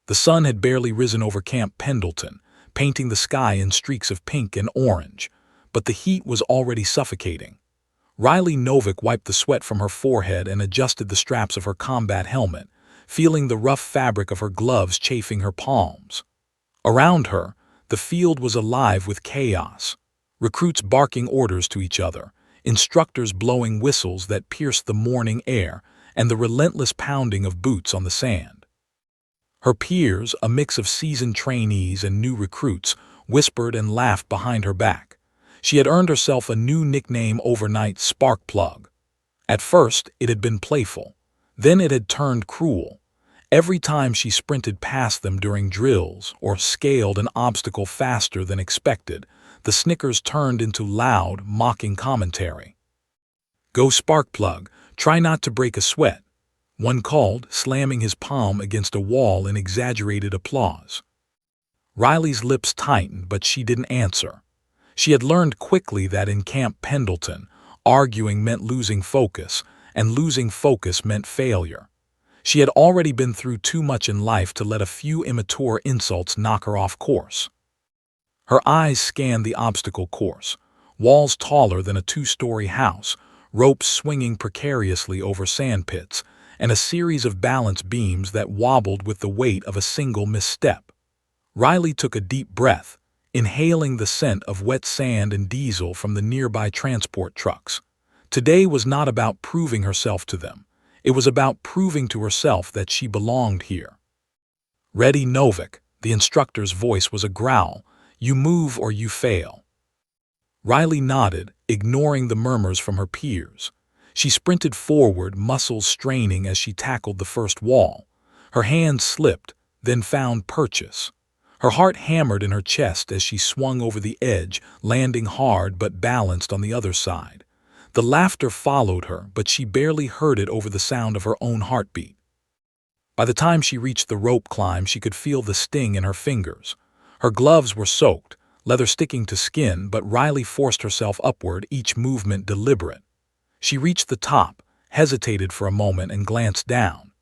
The sun had barely risen over Camp Pendleton, painting the sky in streaks of pink and orange, but the heat was already suffocating. Riley Novick wiped the sweat from her forehead and adjusted the straps of her combat helmet, feeling the rough fabric of her gloves chafing her palms. Around her, the field was alive with chaos. Recruits barking orders to each other, instructors blowing whistles that pierced the morning air, and the relentless pounding of boots on the sand. Her peers, a mix of seasoned trainees and new recruits, whispered and laughed behind her back. She had earned herself a new nickname overnight: Sparkplug. At first, it had been playful. Then it had turned cruel. Every time she sprinted past them during drills or scaled an obstacle faster than expected, the snickers turned into loud, mocking commentary. "Go Sparkplug, try not to break a sweat," one called, slamming his palm against a wall in exaggerated applause. Riley's lips tightened, but she didn't answer. She had learned quickly that in Camp Pendleton, arguing meant losing focus, and losing focus meant failure. She had already been through too much in life to let a few immature insults knock her off course. Her eyes scanned the obstacle course: walls taller than a two-story house, ropes swinging precariously over sandpits, and a series of balance beams that wobbled with the weight of a single misstep. Riley took a deep breath, inhaling the scent of wet sand and diesel from the nearby transport trucks. Today was not about proving herself to them. It was about proving to herself that she belonged here. "Ready, Novick," the instructor's voice was a growl. "You move or you fail." Riley nodded, ignoring the murmurs from her peers. She sprinted forward, muscles straining as she tackled the first wall. Her hands slipped, then found purchase. Her heart hammered in her chest as she swung over the edge, landing hard but balanced on the other side. The laughter followed her, but she barely heard it over the sound of her own heartbeat. By the time she reached the rope climb, she could feel the sting in her fingers. Her gloves were soaked, leather sticking to skin, but Riley forced herself upward, each movement deliberate. She reached the top, hesitated for a moment, and glanced down.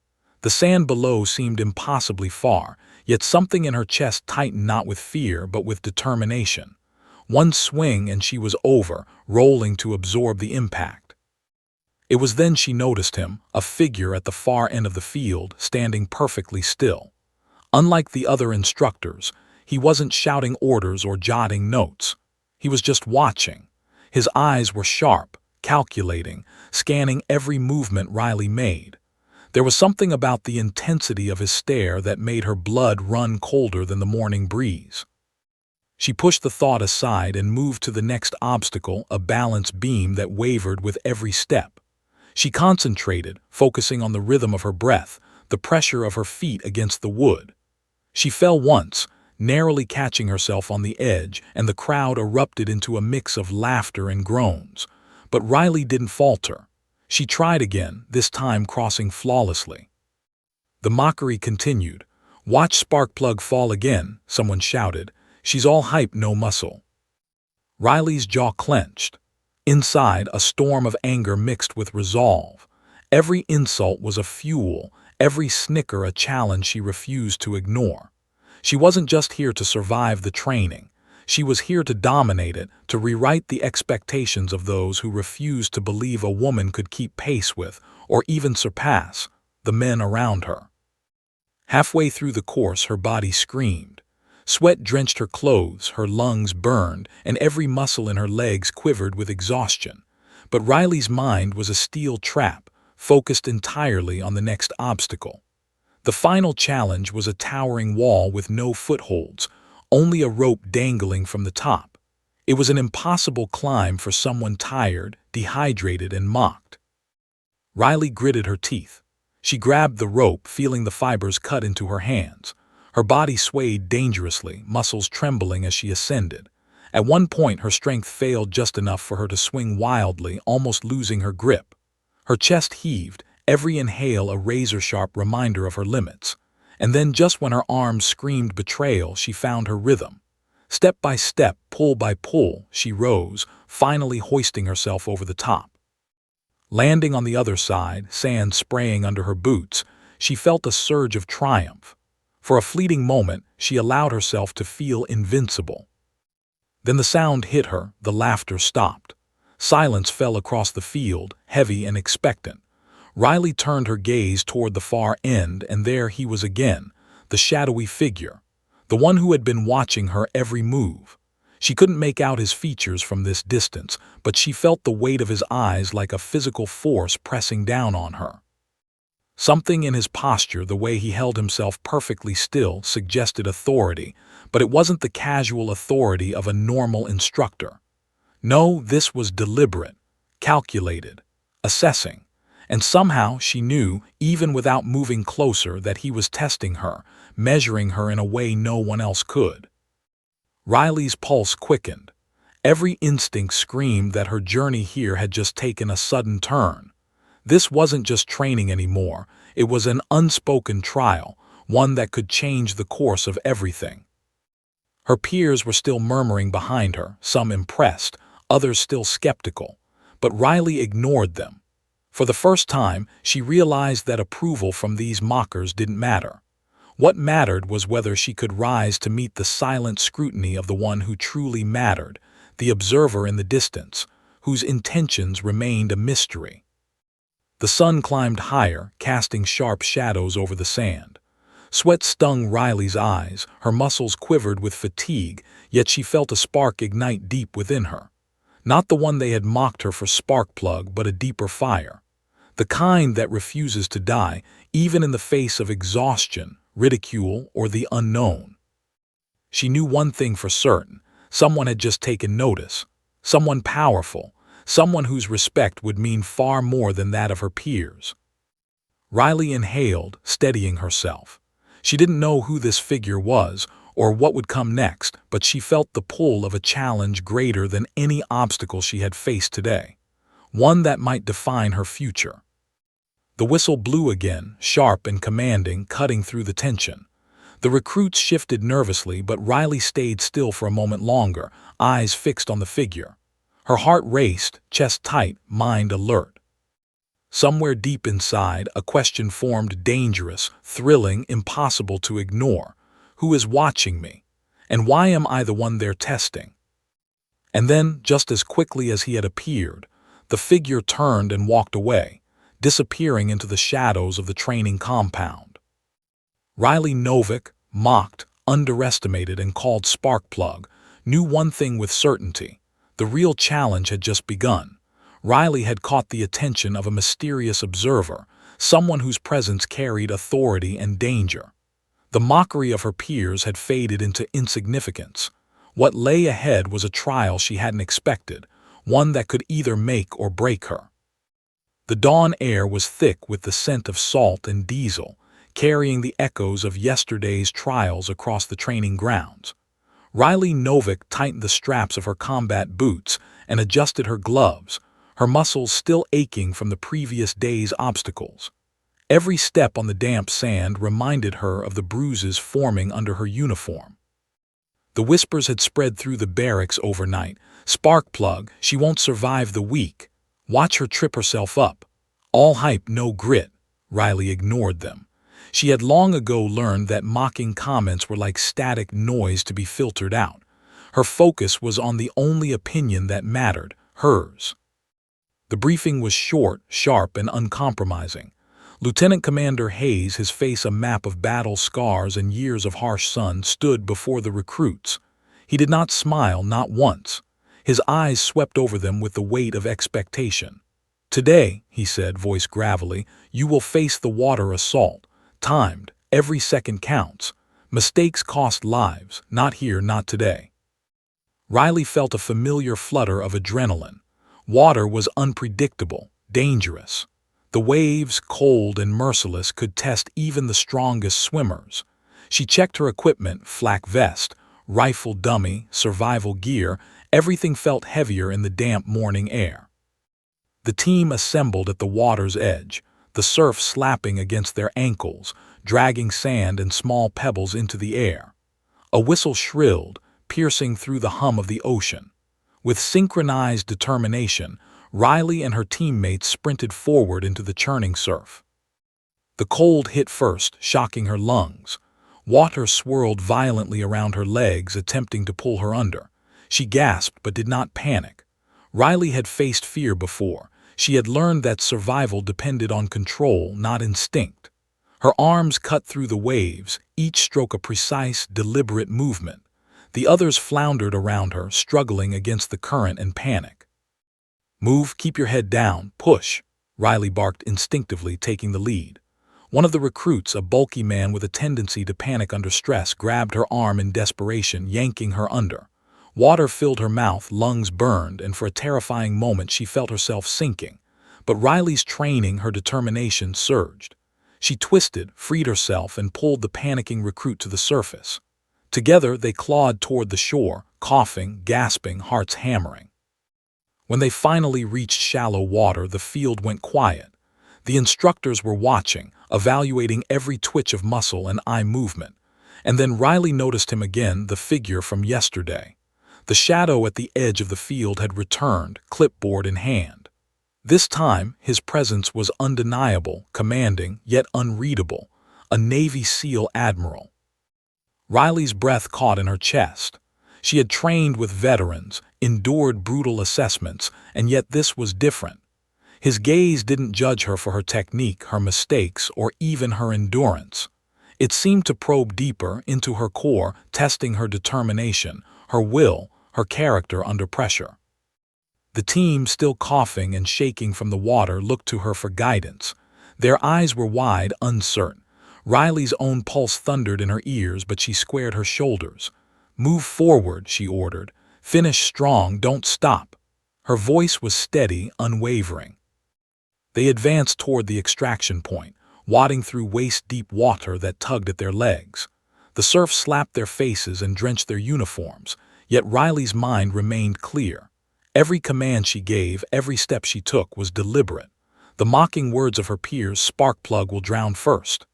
The sand below seemed impossibly far, yet something in her chest tightened, not with fear but with determination. One swing and she was over, rolling to absorb the impact. It was then she noticed him, a figure at the far end of the field, standing perfectly still. Unlike the other instructors, he wasn't shouting orders or jotting notes. He was just watching. His eyes were sharp, calculating, scanning every movement Riley made. There was something about the intensity of his stare that made her blood run colder than the morning breeze. She pushed the thought aside and moved to the next obstacle, a balance beam that wavered with every step. She concentrated, focusing on the rhythm of her breath, the pressure of her feet against the wood. She fell once, narrowly catching herself on the edge, and the crowd erupted into a mix of laughter and groans. But Riley didn't falter. She tried again, this time crossing flawlessly. The mockery continued. "Watch Sparkplug fall again," someone shouted. "She's all hype, no muscle." Riley's jaw clenched. Inside, a storm of anger mixed with resolve. Every insult was a fuel, every snicker a challenge she refused to ignore. She wasn't just here to survive the training. She was here to dominate it, to rewrite the expectations of those who refused to believe a woman could keep pace with, or even surpass, the men around her. Halfway through the course, her body screamed. Sweat drenched her clothes, her lungs burned, and every muscle in her legs quivered with exhaustion. But Riley's mind was a steel trap, focused entirely on the next obstacle. The final challenge was a towering wall with no footholds, only a rope dangling from the top. It was an impossible climb for someone tired, dehydrated, and mocked. Riley gritted her teeth. She grabbed the rope, feeling the fibers cut into her hands. Her body swayed dangerously, muscles trembling as she ascended. At one point, her strength failed just enough for her to swing wildly, almost losing her grip. Her chest heaved, every inhale a razor-sharp reminder of her limits. And then, just when her arms screamed betrayal, she found her rhythm. Step by step, pull by pull, she rose, finally hoisting herself over the top. Landing on the other side, sand spraying under her boots, she felt a surge of triumph. For a fleeting moment, she allowed herself to feel invincible. Then the sound hit her, the laughter stopped. Silence fell across the field, heavy and expectant. Riley turned her gaze toward the far end, and there he was again, the shadowy figure, the one who had been watching her every move. She couldn't make out his features from this distance, but she felt the weight of his eyes like a physical force pressing down on her. Something in his posture, the way he held himself perfectly still, suggested authority, but it wasn't the casual authority of a normal instructor. No, this was deliberate, calculated, assessing, and somehow she knew, even without moving closer, that he was testing her, measuring her in a way no one else could. Riley's pulse quickened. Every instinct screamed that her journey here had just taken a sudden turn. This wasn't just training anymore, it was an unspoken trial, one that could change the course of everything. Her peers were still murmuring behind her, some impressed, others still skeptical, but Riley ignored them. For the first time, she realized that approval from these mockers didn't matter. What mattered was whether she could rise to meet the silent scrutiny of the one who truly mattered, the observer in the distance, whose intentions remained a mystery. The sun climbed higher, casting sharp shadows over the sand. Sweat stung Riley's eyes, her muscles quivered with fatigue, yet she felt a spark ignite deep within her. Not the one they had mocked her for spark plug, but a deeper fire. The kind that refuses to die, even in the face of exhaustion, ridicule, or the unknown. She knew one thing for certain: someone had just taken notice. Someone powerful. Someone whose respect would mean far more than that of her peers. Riley inhaled, steadying herself. She didn't know who this figure was or what would come next, but she felt the pull of a challenge greater than any obstacle she had faced today, one that might define her future. The whistle blew again, sharp and commanding, cutting through the tension. The recruits shifted nervously, but Riley stayed still for a moment longer, eyes fixed on the figure. Her heart raced, chest tight, mind alert. Somewhere deep inside, a question formed, dangerous, thrilling, impossible to ignore. Who is watching me? And why am I the one they're testing? And then, just as quickly as he had appeared, the figure turned and walked away, disappearing into the shadows of the training compound. Riley Novick, mocked, underestimated, and called Sparkplug, knew one thing with certainty: the real challenge had just begun. Riley had caught the attention of a mysterious observer, someone whose presence carried authority and danger. The mockery of her peers had faded into insignificance. What lay ahead was a trial she hadn't expected, one that could either make or break her. The dawn air was thick with the scent of salt and diesel, carrying the echoes of yesterday's trials across the training grounds. Riley Novick tightened the straps of her combat boots and adjusted her gloves, her muscles still aching from the previous day's obstacles. Every step on the damp sand reminded her of the bruises forming under her uniform. The whispers had spread through the barracks overnight. Sparkplug, she won't survive the week. Watch her trip herself up. All hype, no grit. Riley ignored them. She had long ago learned that mocking comments were like static noise to be filtered out. Her focus was on the only opinion that mattered, hers. The briefing was short, sharp, and uncompromising. Lieutenant Commander Hayes, his face a map of battle scars and years of harsh sun, stood before the recruits. He did not smile, not once. His eyes swept over them with the weight of expectation. "Today," he said, voice gravelly, "you will face the water assault. Timed, every second counts. Mistakes cost lives, not here, not today." Riley felt a familiar flutter of adrenaline. Water was unpredictable, dangerous. The waves, cold and merciless, could test even the strongest swimmers. She checked her equipment: flak vest, rifle dummy, survival gear. Everything felt heavier in the damp morning air. The team assembled at the water's edge, the surf slapping against their ankles, dragging sand and small pebbles into the air. A whistle shrilled, piercing through the hum of the ocean. With synchronized determination, Riley and her teammates sprinted forward into the churning surf. The cold hit first, shocking her lungs. Water swirled violently around her legs, attempting to pull her under. She gasped but did not panic. Riley had faced fear before. She had learned that survival depended on control, not instinct. Her arms cut through the waves, each stroke a precise, deliberate movement. The others floundered around her, struggling against the current and panic. "Move, keep your head down, push," Riley barked instinctively, taking the lead. One of the recruits, a bulky man with a tendency to panic under stress, grabbed her arm in desperation, yanking her under. Water filled her mouth, lungs burned, and for a terrifying moment she felt herself sinking. But Riley's training, her determination, surged. She twisted, freed herself, and pulled the panicking recruit to the surface. Together they clawed toward the shore, coughing, gasping, hearts hammering. When they finally reached shallow water, the field went quiet. The instructors were watching, evaluating every twitch of muscle and eye movement. And then Riley noticed him again, the figure from yesterday. The shadow at the edge of the field had returned, clipboard in hand. This time, his presence was undeniable, commanding, yet unreadable. A Navy SEAL Admiral. Riley's breath caught in her chest. She had trained with veterans, endured brutal assessments, and yet this was different. His gaze didn't judge her for her technique, her mistakes, or even her endurance. It seemed to probe deeper into her core, testing her determination, her will, her character under pressure. The team, still coughing and shaking from the water, looked to her for guidance. Their eyes were wide, uncertain. Riley's own pulse thundered in her ears, but she squared her shoulders. "Move forward," she ordered. "Finish strong, don't stop." Her voice was steady, unwavering. They advanced toward the extraction point, wading through waist-deep water that tugged at their legs. The surf slapped their faces and drenched their uniforms, yet Riley's mind remained clear. Every command she gave, every step she took, was deliberate. The mocking words of her peers, "Sparkplug will drown first,"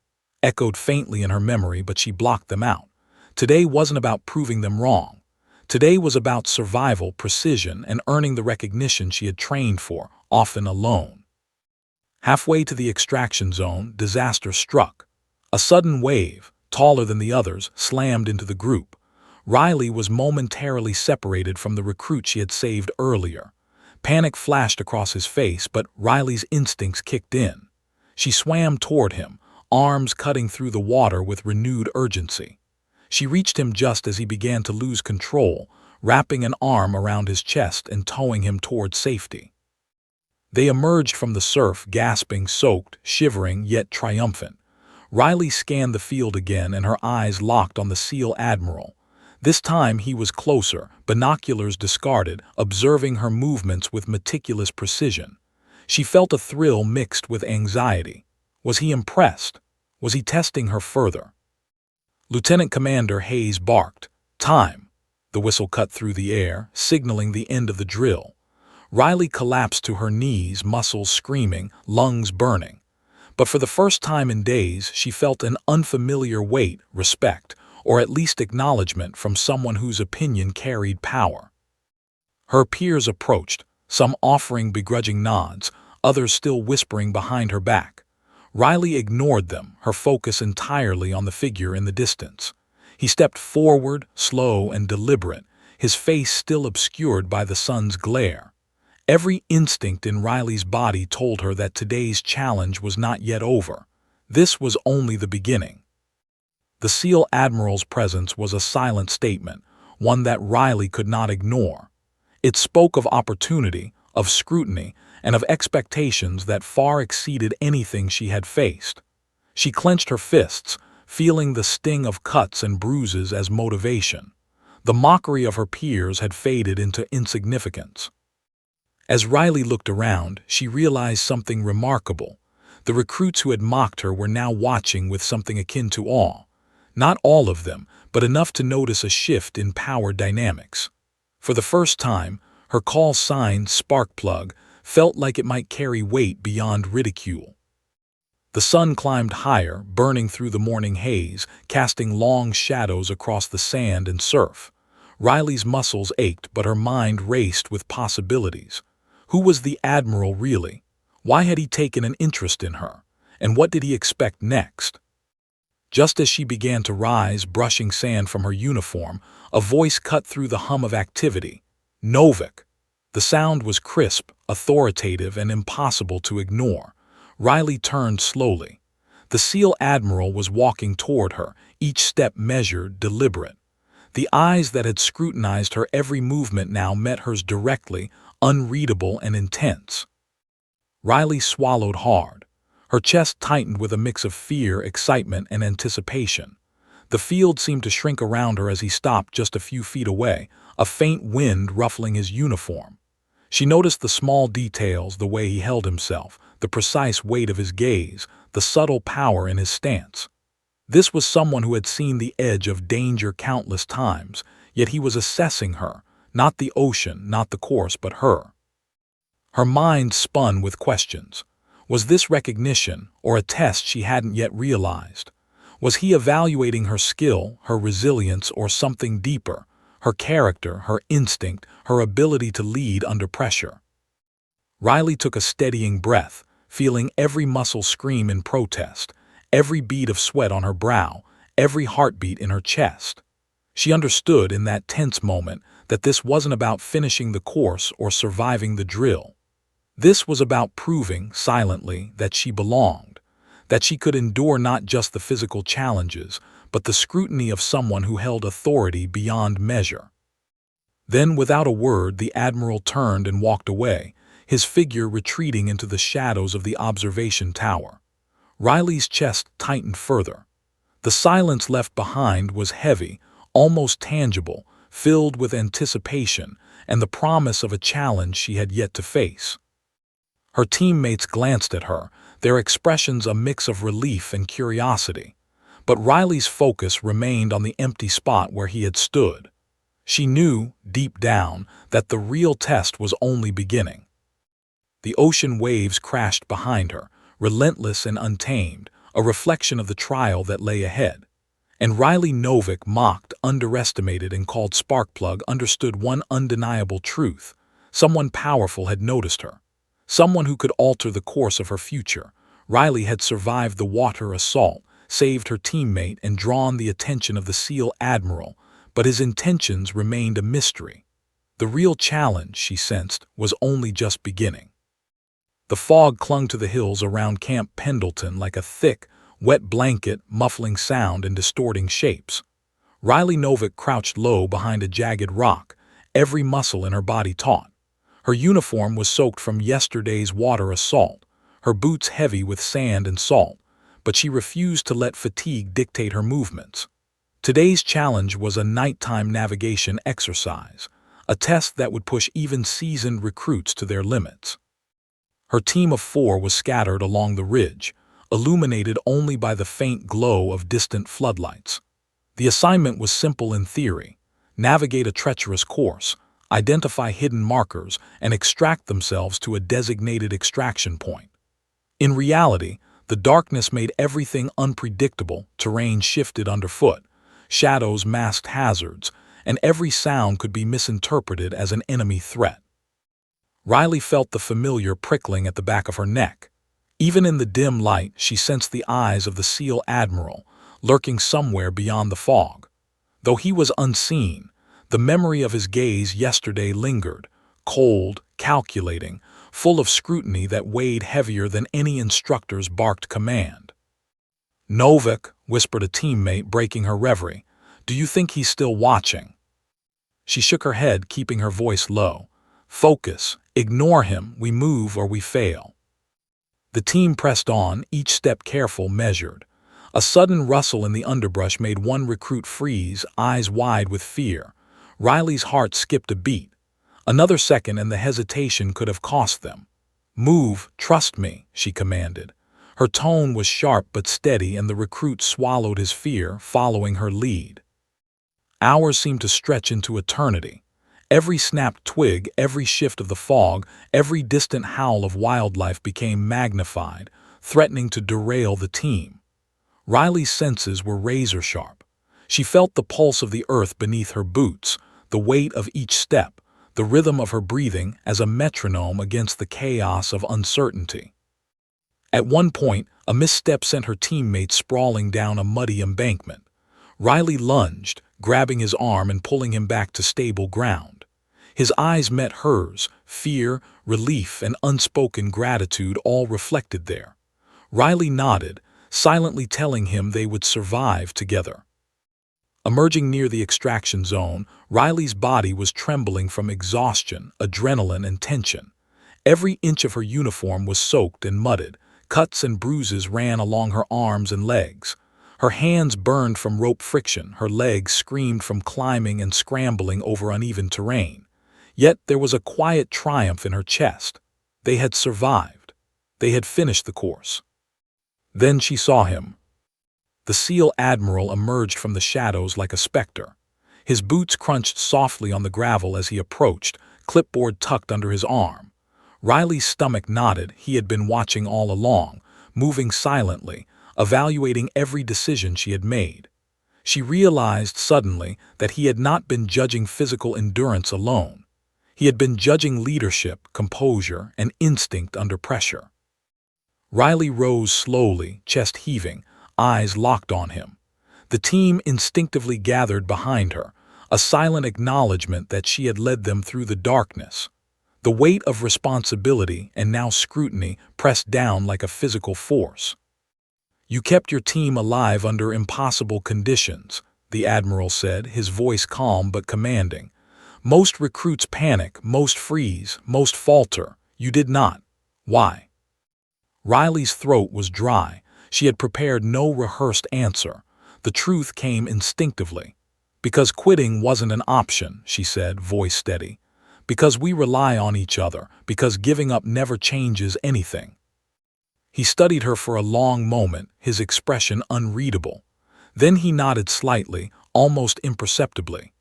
echoed faintly in her memory, but she blocked them out. Today wasn't about proving them wrong. Today was about survival, precision, and earning the recognition she had trained for, often alone. Halfway to the extraction zone, disaster struck. A sudden wave, taller than the others, slammed into the group. Riley was momentarily separated from the recruit she had saved earlier. Panic flashed across his face, but Riley's instincts kicked in. She swam toward him, arms cutting through the water with renewed urgency. She reached him just as he began to lose control, wrapping an arm around his chest and towing him toward safety. They emerged from the surf, gasping, soaked, shivering, yet triumphant. Riley scanned the field again, and her eyes locked on the SEAL Admiral. This time he was closer, binoculars discarded, observing her movements with meticulous precision. She felt a thrill mixed with anxiety. Was he impressed? Was he testing her further? Lieutenant Commander Hayes barked. "Time." The whistle cut through the air, signaling the end of the drill. Riley collapsed to her knees, muscles screaming, lungs burning. But for the first time in days, she felt an unfamiliar weight, respect, or at least acknowledgement from someone whose opinion carried power. Her peers approached, some offering begrudging nods, others still whispering behind her back. Riley ignored them, her focus entirely on the figure in the distance. He stepped forward, slow and deliberate, his face still obscured by the sun's glare. Every instinct in Riley's body told her that today's challenge was not yet over. This was only the beginning. The SEAL Admiral's presence was a silent statement, one that Riley could not ignore. It spoke of opportunity, of scrutiny, and of expectations that far exceeded anything she had faced. She clenched her fists, feeling the sting of cuts and bruises as motivation. The mockery of her peers had faded into insignificance. As Riley looked around, she realized something remarkable. The recruits who had mocked her were now watching with something akin to awe. Not all of them, but enough to notice a shift in power dynamics. For the first time, her call sign, "Sparkplug," felt like it might carry weight beyond ridicule. The sun climbed higher, burning through the morning haze, casting long shadows across the sand and surf. Riley's muscles ached, but her mind raced with possibilities. Who was the Admiral really? Why had he taken an interest in her? And what did he expect next? Just as she began to rise, brushing sand from her uniform, a voice cut through the hum of activity. "Novik!" The sound was crisp, authoritative, and impossible to ignore. Riley turned slowly. The SEAL Admiral was walking toward her, each step measured, deliberate. The eyes that had scrutinized her every movement now met hers directly, unreadable and intense. Riley swallowed hard. Her chest tightened with a mix of fear, excitement, and anticipation. The field seemed to shrink around her as he stopped just a few feet away, a faint wind ruffling his uniform. She noticed the small details, the way he held himself, the precise weight of his gaze, the subtle power in his stance. This was someone who had seen the edge of danger countless times, yet he was assessing her, not the ocean, not the course, but her. Her mind spun with questions. Was this recognition, or a test she hadn't yet realized? Was he evaluating her skill, her resilience, or something deeper, her character, her instinct, her ability to lead under pressure? Riley took a steadying breath, feeling every muscle scream in protest, every bead of sweat on her brow, every heartbeat in her chest. She understood in that tense moment that this wasn't about finishing the course or surviving the drill. This was about proving, silently, that she belonged, that she could endure not just the physical challenges, but the scrutiny of someone who held authority beyond measure. Then, without a word, the Admiral turned and walked away, his figure retreating into the shadows of the observation tower. Riley's chest tightened further. The silence left behind was heavy, almost tangible, filled with anticipation and the promise of a challenge she had yet to face. Her teammates glanced at her, their expressions a mix of relief and curiosity. But Riley's focus remained on the empty spot where he had stood. She knew, deep down, that the real test was only beginning. The ocean waves crashed behind her, relentless and untamed, a reflection of the trial that lay ahead. And Riley Novik, mocked, underestimated, and called Sparkplug, understood one undeniable truth. Someone powerful had noticed her. Someone who could alter the course of her future. Riley had survived the water assault, saved her teammate, and drawn the attention of the SEAL Admiral, but his intentions remained a mystery. The real challenge, she sensed, was only just beginning. The fog clung to the hills around Camp Pendleton like a thick, wet blanket, muffling sound and distorting shapes. Riley Novik crouched low behind a jagged rock, every muscle in her body taut. Her uniform was soaked from yesterday's water assault, her boots heavy with sand and salt, but she refused to let fatigue dictate her movements. Today's challenge was a nighttime navigation exercise, a test that would push even seasoned recruits to their limits. Her team of 4 was scattered along the ridge, illuminated only by the faint glow of distant floodlights. The assignment was simple in theory: navigate a treacherous course, identify hidden markers, and extract themselves to a designated extraction point. In reality, the darkness made everything unpredictable, terrain shifted underfoot, shadows masked hazards, and every sound could be misinterpreted as an enemy threat. Riley felt the familiar prickling at the back of her neck. Even in the dim light, she sensed the eyes of the SEAL Admiral, lurking somewhere beyond the fog. Though he was unseen, the memory of his gaze yesterday lingered, cold, calculating, full of scrutiny that weighed heavier than any instructor's barked command. "Novik," whispered a teammate, breaking her reverie, "do you think he's still watching?" She shook her head, keeping her voice low. "Focus. Ignore him. We move or we fail." The team pressed on, each step careful, measured. A sudden rustle in the underbrush made one recruit freeze, eyes wide with fear. Riley's heart skipped a beat. Another second and the hesitation could have cost them. "Move, trust me," she commanded. Her tone was sharp but steady, and the recruit swallowed his fear, following her lead. Hours seemed to stretch into eternity. Every snapped twig, every shift of the fog, every distant howl of wildlife became magnified, threatening to derail the team. Riley's senses were razor-sharp. She felt the pulse of the earth beneath her boots, the weight of each step, the rhythm of her breathing as a metronome against the chaos of uncertainty. At one point, A misstep sent her teammate sprawling down a muddy embankment. Riley lunged, grabbing his arm and pulling him back to stable ground. His eyes met hers, fear, relief, and unspoken gratitude all reflected there. Riley nodded, silently telling him they would survive together. Emerging near the extraction zone, Riley's body was trembling from exhaustion, adrenaline, and tension. Every inch of her uniform was soaked and mudded. Cuts and bruises ran along her arms and legs. Her hands burned from rope friction, her legs screamed from climbing and scrambling over uneven terrain. Yet there was a quiet triumph in her chest. They had survived. They had finished the course. Then she saw him. The SEAL Admiral emerged from the shadows like a specter. His boots crunched softly on the gravel as he approached, clipboard tucked under his arm. Riley's stomach knotted. He had been watching all along, moving silently, evaluating every decision she had made. She realized suddenly that he had not been judging physical endurance alone. He had been judging leadership, composure, and instinct under pressure. Riley rose slowly, chest heaving, eyes locked on him. The team instinctively gathered behind her, a silent acknowledgement that she had led them through the darkness. The weight of responsibility and now scrutiny pressed down like a physical force. "You kept your team alive under impossible conditions," the Admiral said, his voice calm but commanding. "Most recruits panic, most freeze, most falter. You did not. Why?" Riley's throat was dry. She had prepared no rehearsed answer. The truth came instinctively. "Because quitting wasn't an option," she said, voice steady. "Because we rely on each other, because giving up never changes anything." He studied her for a long moment, his expression unreadable. Then he nodded slightly, almost imperceptibly.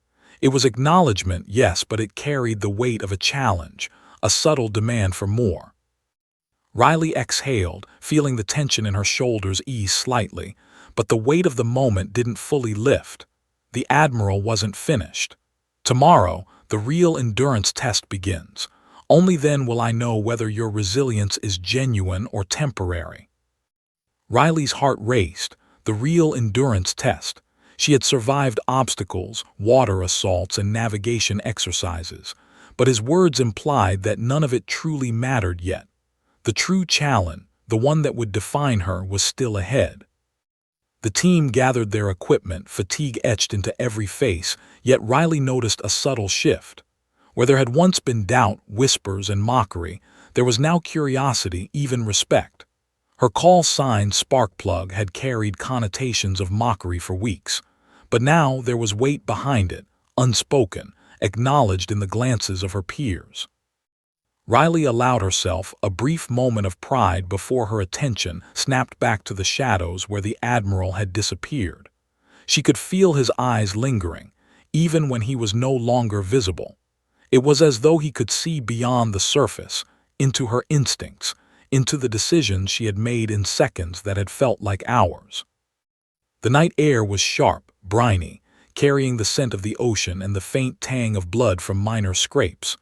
It was acknowledgement, yes, but it carried the weight of a challenge, a subtle demand for more. Riley exhaled, feeling the tension in her shoulders ease slightly, but the weight of the moment didn't fully lift. The Admiral wasn't finished. "Tomorrow, the real endurance test begins. Only then will I know whether your resilience is genuine or temporary." Riley's heart raced. The real endurance test. She had survived obstacles, water assaults, and navigation exercises, but his words implied that none of it truly mattered yet. The true challenge, the one that would define her, was still ahead. The team gathered their equipment, fatigue etched into every face, yet Riley noticed a subtle shift. Where there had once been doubt, whispers, and mockery, there was now curiosity, even respect. Her call sign, Sparkplug, had carried connotations of mockery for weeks, but now there was weight behind it, unspoken, acknowledged in the glances of her peers. Riley allowed herself a brief moment of pride before her attention snapped back to the shadows where the Admiral had disappeared. She could feel his eyes lingering, even when he was no longer visible. It was as though he could see beyond the surface, into her instincts, into the decisions she had made in seconds that had felt like hours. The night air was sharp, briny, carrying the scent of the ocean and the faint tang of blood from minor scrapes.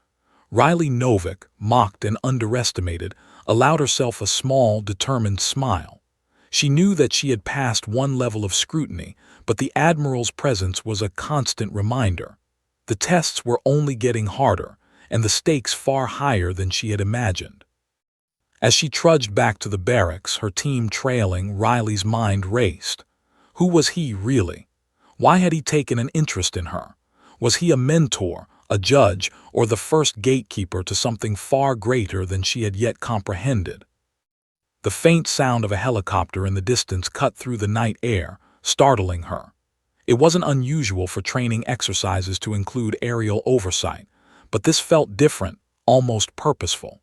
Riley Novick, mocked and underestimated, allowed herself a small, determined smile. She knew that she had passed one level of scrutiny, but the Admiral's presence was a constant reminder. The tests were only getting harder, and the stakes far higher than she had imagined. As she trudged back to the barracks, her team trailing, Riley's mind raced. Who was he, really? Why had he taken an interest in her? Was he a mentor, a judge, or the first gatekeeper to something far greater than she had yet comprehended? The faint sound of a helicopter in the distance cut through the night air, startling her. It wasn't unusual for training exercises to include aerial oversight, but this felt different, almost purposeful.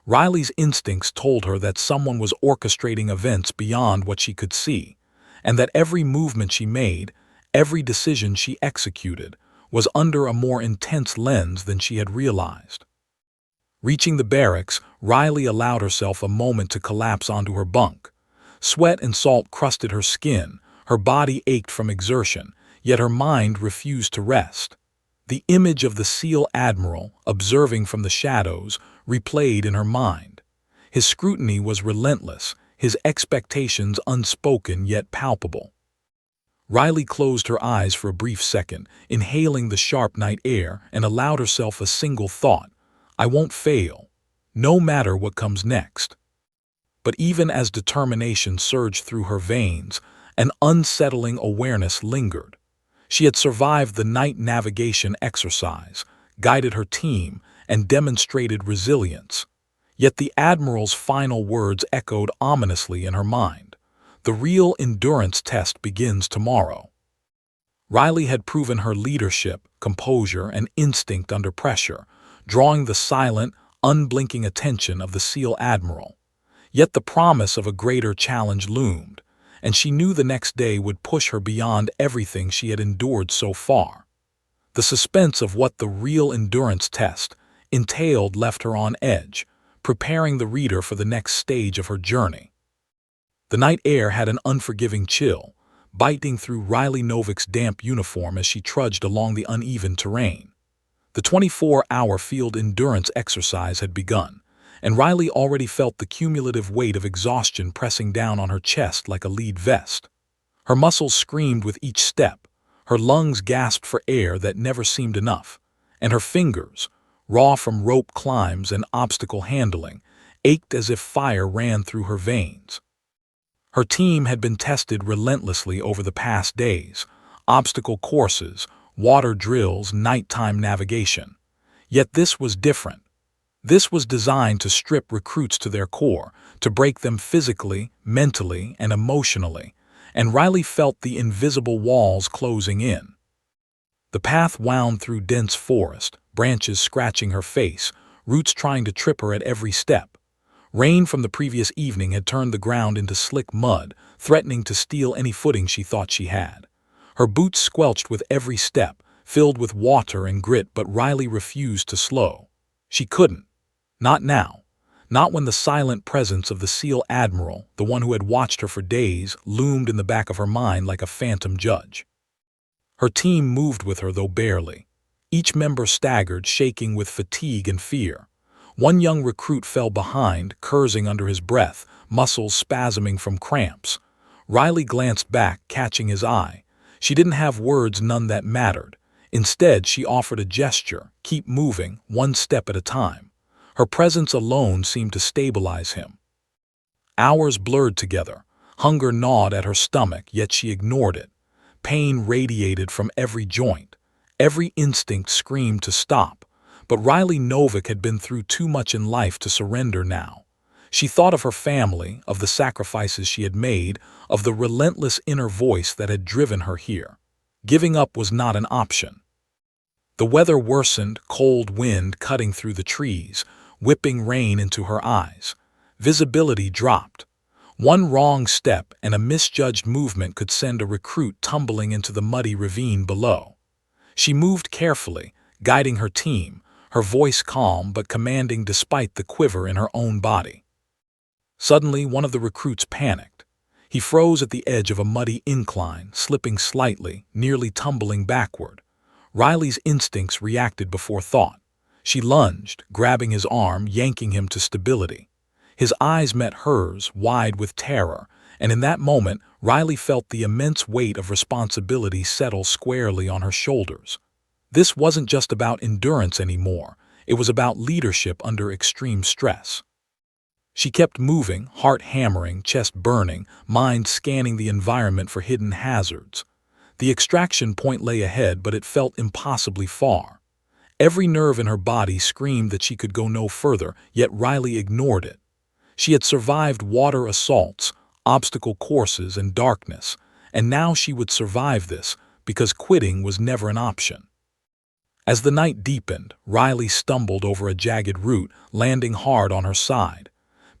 Riley's instincts told her that someone was orchestrating events beyond what she could see, and that every movement she made, every decision she executed, was under a more intense lens than she had realized. Reaching the barracks, Riley allowed herself a moment to collapse onto her bunk. Sweat and salt crusted her skin, her body ached from exertion, yet her mind refused to rest. The image of the SEAL Admiral, observing from the shadows, replayed in her mind. His scrutiny was relentless, his expectations unspoken yet palpable. Riley closed her eyes for a brief second, inhaling the sharp night air, and allowed herself a single thought: I won't fail, no matter what comes next. But even as determination surged through her veins, an unsettling awareness lingered. She had survived the night navigation exercise, guided her team, and demonstrated resilience. Yet the Admiral's final words echoed ominously in her mind. The real endurance test begins tomorrow. Riley had proven her leadership, composure, and instinct under pressure, drawing the silent, unblinking attention of the SEAL Admiral. Yet the promise of a greater challenge loomed, and she knew the next day would push her beyond everything she had endured so far. The suspense of what the real endurance test entailed left her on edge, preparing the reader for the next stage of her journey. The night air had an unforgiving chill, biting through Riley Novik's damp uniform as she trudged along the uneven terrain. The 24-hour field endurance exercise had begun, and Riley already felt the cumulative weight of exhaustion pressing down on her chest like a lead vest. Her muscles screamed with each step, her lungs gasped for air that never seemed enough, and her fingers, raw from rope climbs and obstacle handling, ached as if fire ran through her veins. Her team had been tested relentlessly over the past days: obstacle courses, water drills, nighttime navigation. Yet this was different. This was designed to strip recruits to their core, to break them physically, mentally, and emotionally, and Riley felt the invisible walls closing in. The path wound through dense forest, branches scratching her face, roots trying to trip her at every step. Rain from the previous evening had turned the ground into slick mud, threatening to steal any footing she thought she had. Her boots squelched with every step, filled with water and grit, but Riley refused to slow. She couldn't. Not now. Not when the silent presence of the SEAL Admiral, the one who had watched her for days, loomed in the back of her mind like a phantom judge. Her team moved with her, though barely. Each member staggered, shaking with fatigue and fear. One young recruit fell behind, cursing under his breath, muscles spasming from cramps. Riley glanced back, catching his eye. She didn't have words, none that mattered. Instead, she offered a gesture: keep moving, one step at a time. Her presence alone seemed to stabilize him. Hours blurred together. Hunger gnawed at her stomach, yet she ignored it. Pain radiated from every joint. Every instinct screamed to stop. But Riley Novik had been through too much in life to surrender now. She thought of her family, of the sacrifices she had made, of the relentless inner voice that had driven her here. Giving up was not an option. The weather worsened, cold wind cutting through the trees, whipping rain into her eyes. Visibility dropped. One wrong step and a misjudged movement could send a recruit tumbling into the muddy ravine below. She moved carefully, guiding her team, her voice calm but commanding despite the quiver in her own body. Suddenly, one of the recruits panicked. He froze at the edge of a muddy incline, slipping slightly, nearly tumbling backward. Riley's instincts reacted before thought. She lunged, grabbing his arm, yanking him to stability. His eyes met hers, wide with terror, and in that moment, Riley felt the immense weight of responsibility settle squarely on her shoulders. This wasn't just about endurance anymore. It was about leadership under extreme stress. She kept moving, heart hammering, chest burning, mind scanning the environment for hidden hazards. The extraction point lay ahead, but it felt impossibly far. Every nerve in her body screamed that she could go no further, yet Riley ignored it. She had survived water assaults, obstacle courses, and darkness, and now she would survive this because quitting was never an option. As the night deepened, Riley stumbled over a jagged root, landing hard on her side.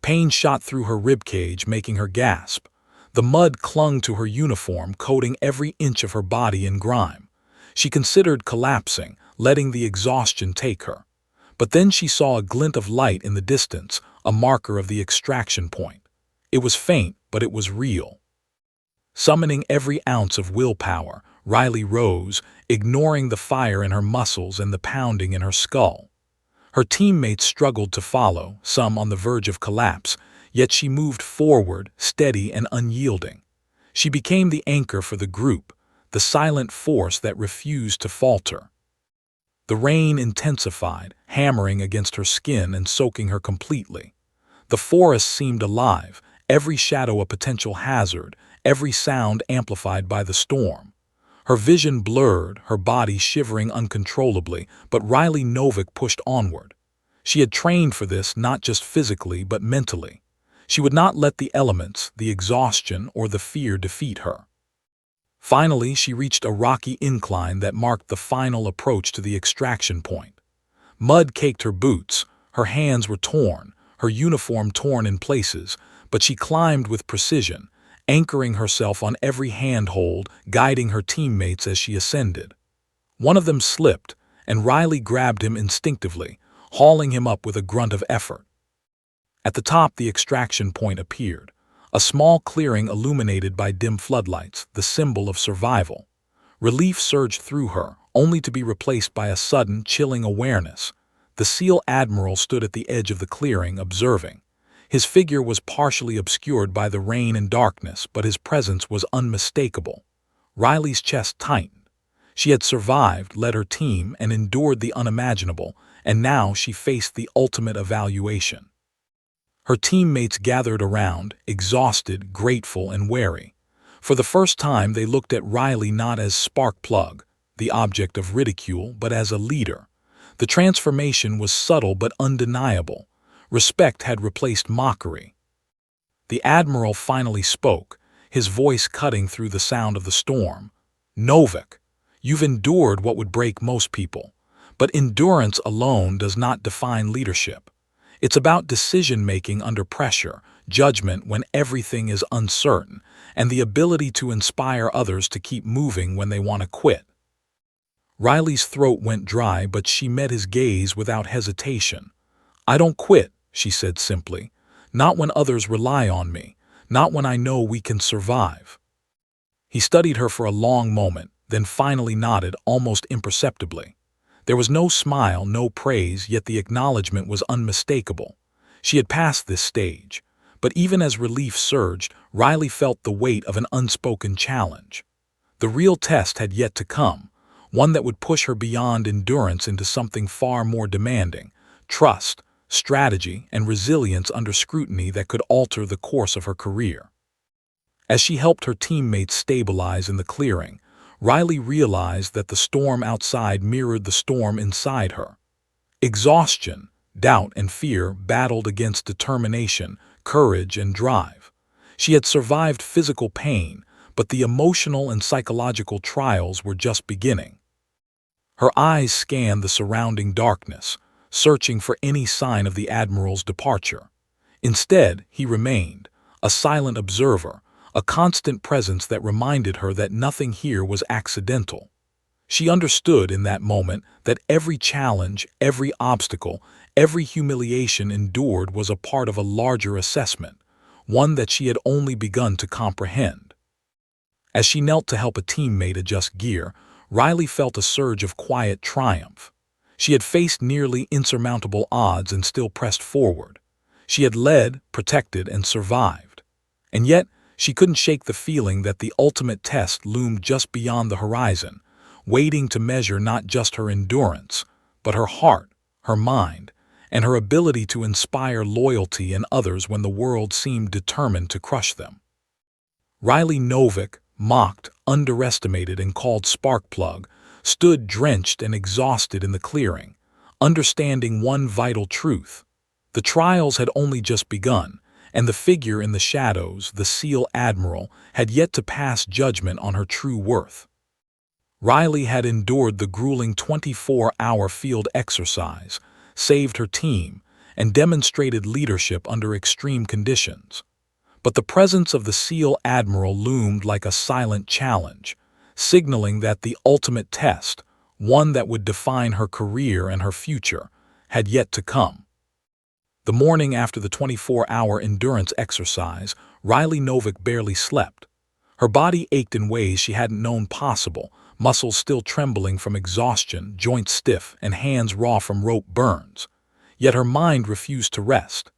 Pain shot through her ribcage, making her gasp. The mud clung to her uniform, coating every inch of her body in grime. She considered collapsing, letting the exhaustion take her. But then she saw a glint of light in the distance, a marker of the extraction point. It was faint, but it was real. Summoning every ounce of willpower, Riley rose, ignoring the fire in her muscles and the pounding in her skull. Her teammates struggled to follow, some on the verge of collapse, Yet she moved forward, steady and unyielding. She became the anchor for the group, the silent force that refused to falter. The rain intensified, hammering against her skin and soaking her completely. The forest seemed alive, every shadow a potential hazard, every sound amplified by the storm. Her vision blurred, her body shivering uncontrollably, but Riley Novick pushed onward. She had trained for this not just physically but mentally. She would not let the elements, the exhaustion, or the fear defeat her. Finally, she reached a rocky incline that marked the final approach to the extraction point. Mud caked her boots, her hands were torn, her uniform torn in places, but she climbed with precision, anchoring herself on every handhold, guiding her teammates as she ascended. One of them slipped, and Riley grabbed him instinctively, hauling him up with a grunt of effort. At the top, the extraction point appeared, a small clearing illuminated by dim floodlights, the symbol of survival. Relief surged through her, only to be replaced by a sudden, chilling awareness. The SEAL Admiral stood at the edge of the clearing, observing. His figure was partially obscured by the rain and darkness, but his presence was unmistakable. Riley's chest tightened. She had survived, led her team, and endured the unimaginable, and now she faced the ultimate evaluation. Her teammates gathered around, exhausted, grateful, and wary. For the first time, they looked at Riley not as Sparkplug, the object of ridicule, but as a leader. The transformation was subtle but undeniable. Respect had replaced mockery. The Admiral finally spoke, his voice cutting through the sound of the storm. "Novick, you've endured what would break most people, but endurance alone does not define leadership. It's about decision-making under pressure, judgment when everything is uncertain, and the ability to inspire others to keep moving when they want to quit." Riley's throat went dry, but she met his gaze without hesitation. "I don't quit," she said simply. "Not when others rely on me. Not when I know we can survive." He studied her for a long moment, then finally nodded almost imperceptibly. There was no smile, no praise, yet the acknowledgement was unmistakable. She had passed this stage. But even as relief surged, Riley felt the weight of an unspoken challenge. The real test had yet to come, one that would push her beyond endurance into something far more demanding: trust, strategy, and resilience under scrutiny that could alter the course of her career. As she helped her teammates stabilize in the clearing, Riley realized that the storm outside mirrored the storm inside her. Exhaustion, doubt, and fear battled against determination, courage, and drive. She had survived physical pain, but the emotional and psychological trials were just beginning. Her eyes scanned the surrounding darkness, searching for any sign of the Admiral's departure. Instead, he remained, a silent observer, a constant presence that reminded her that nothing here was accidental. She understood in that moment that every challenge, every obstacle, every humiliation endured was a part of a larger assessment, one that she had only begun to comprehend. As she knelt to help a teammate adjust gear, Riley felt a surge of quiet triumph. She had faced nearly insurmountable odds and still pressed forward. She had led, protected, and survived. And yet, she couldn't shake the feeling that the ultimate test loomed just beyond the horizon, waiting to measure not just her endurance, but her heart, her mind, and her ability to inspire loyalty in others when the world seemed determined to crush them. Riley Novick, mocked, underestimated, and called Sparkplug, stood drenched and exhausted in the clearing, understanding one vital truth. The trials had only just begun, and the figure in the shadows, the SEAL Admiral, had yet to pass judgment on her true worth. Riley had endured the grueling 24-hour field exercise, saved her team, and demonstrated leadership under extreme conditions. But the presence of the SEAL Admiral loomed like a silent challenge, signaling that the ultimate test, one that would define her career and her future, had yet to come. The morning after the 24-hour endurance exercise, Riley Novick barely slept. Her body ached in ways she hadn't known possible, muscles still trembling from exhaustion, joints stiff, and hands raw from rope burns. Yet her mind refused to rest.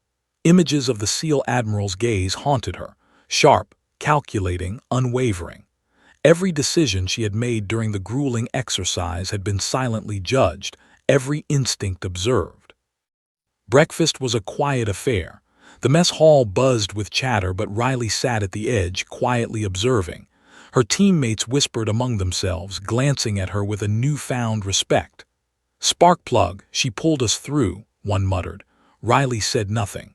Images of the SEAL Admiral's gaze haunted her, sharp, calculating, unwavering. Every decision she had made during the grueling exercise had been silently judged, every instinct observed. Breakfast was a quiet affair. The mess hall buzzed with chatter, but Riley sat at the edge, quietly observing. Her teammates whispered among themselves, glancing at her with a newfound respect. "Sparkplug, she pulled us through," one muttered. Riley said nothing.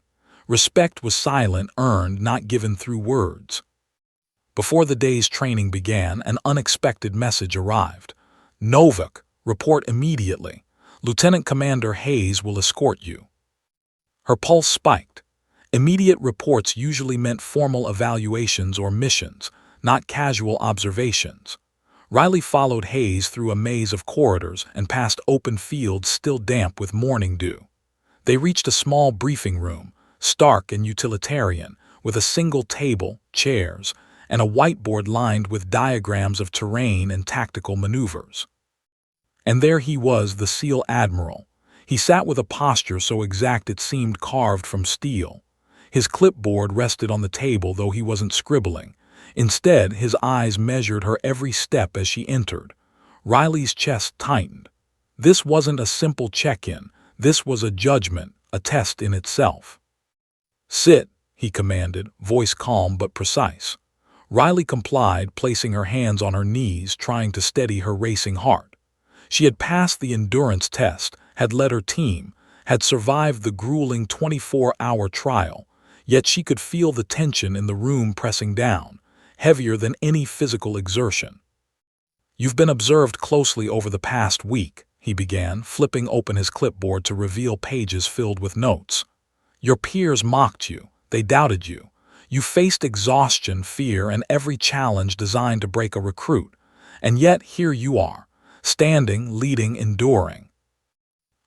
Respect was silent, earned, not given through words. Before the day's training began, an unexpected message arrived. "Novak, report immediately. Lieutenant Commander Hayes will escort you." Her pulse spiked. Immediate reports usually meant formal evaluations or missions, not casual observations. Riley followed Hayes through a maze of corridors and past open fields still damp with morning dew. They reached a small briefing room, stark and utilitarian, with a single table, chairs, and a whiteboard lined with diagrams of terrain and tactical maneuvers. And there he was, the SEAL Admiral. He sat with a posture so exact it seemed carved from steel. His clipboard rested on the table, though he wasn't scribbling. Instead, his eyes measured her every step as she entered. Riley's chest tightened. This wasn't a simple check-in. This was a judgment, a test in itself. "Sit," he commanded, voice calm but precise. Riley complied, placing her hands on her knees, trying to steady her racing heart. She had passed the endurance test, had led her team, had survived the grueling 24-hour trial, yet she could feel the tension in the room pressing down, heavier than any physical exertion. "You've been observed closely over the past week," he began, flipping open his clipboard to reveal pages filled with notes. "Your peers mocked you. They doubted you. You faced exhaustion, fear, and every challenge designed to break a recruit. And yet here you are, standing, leading, enduring."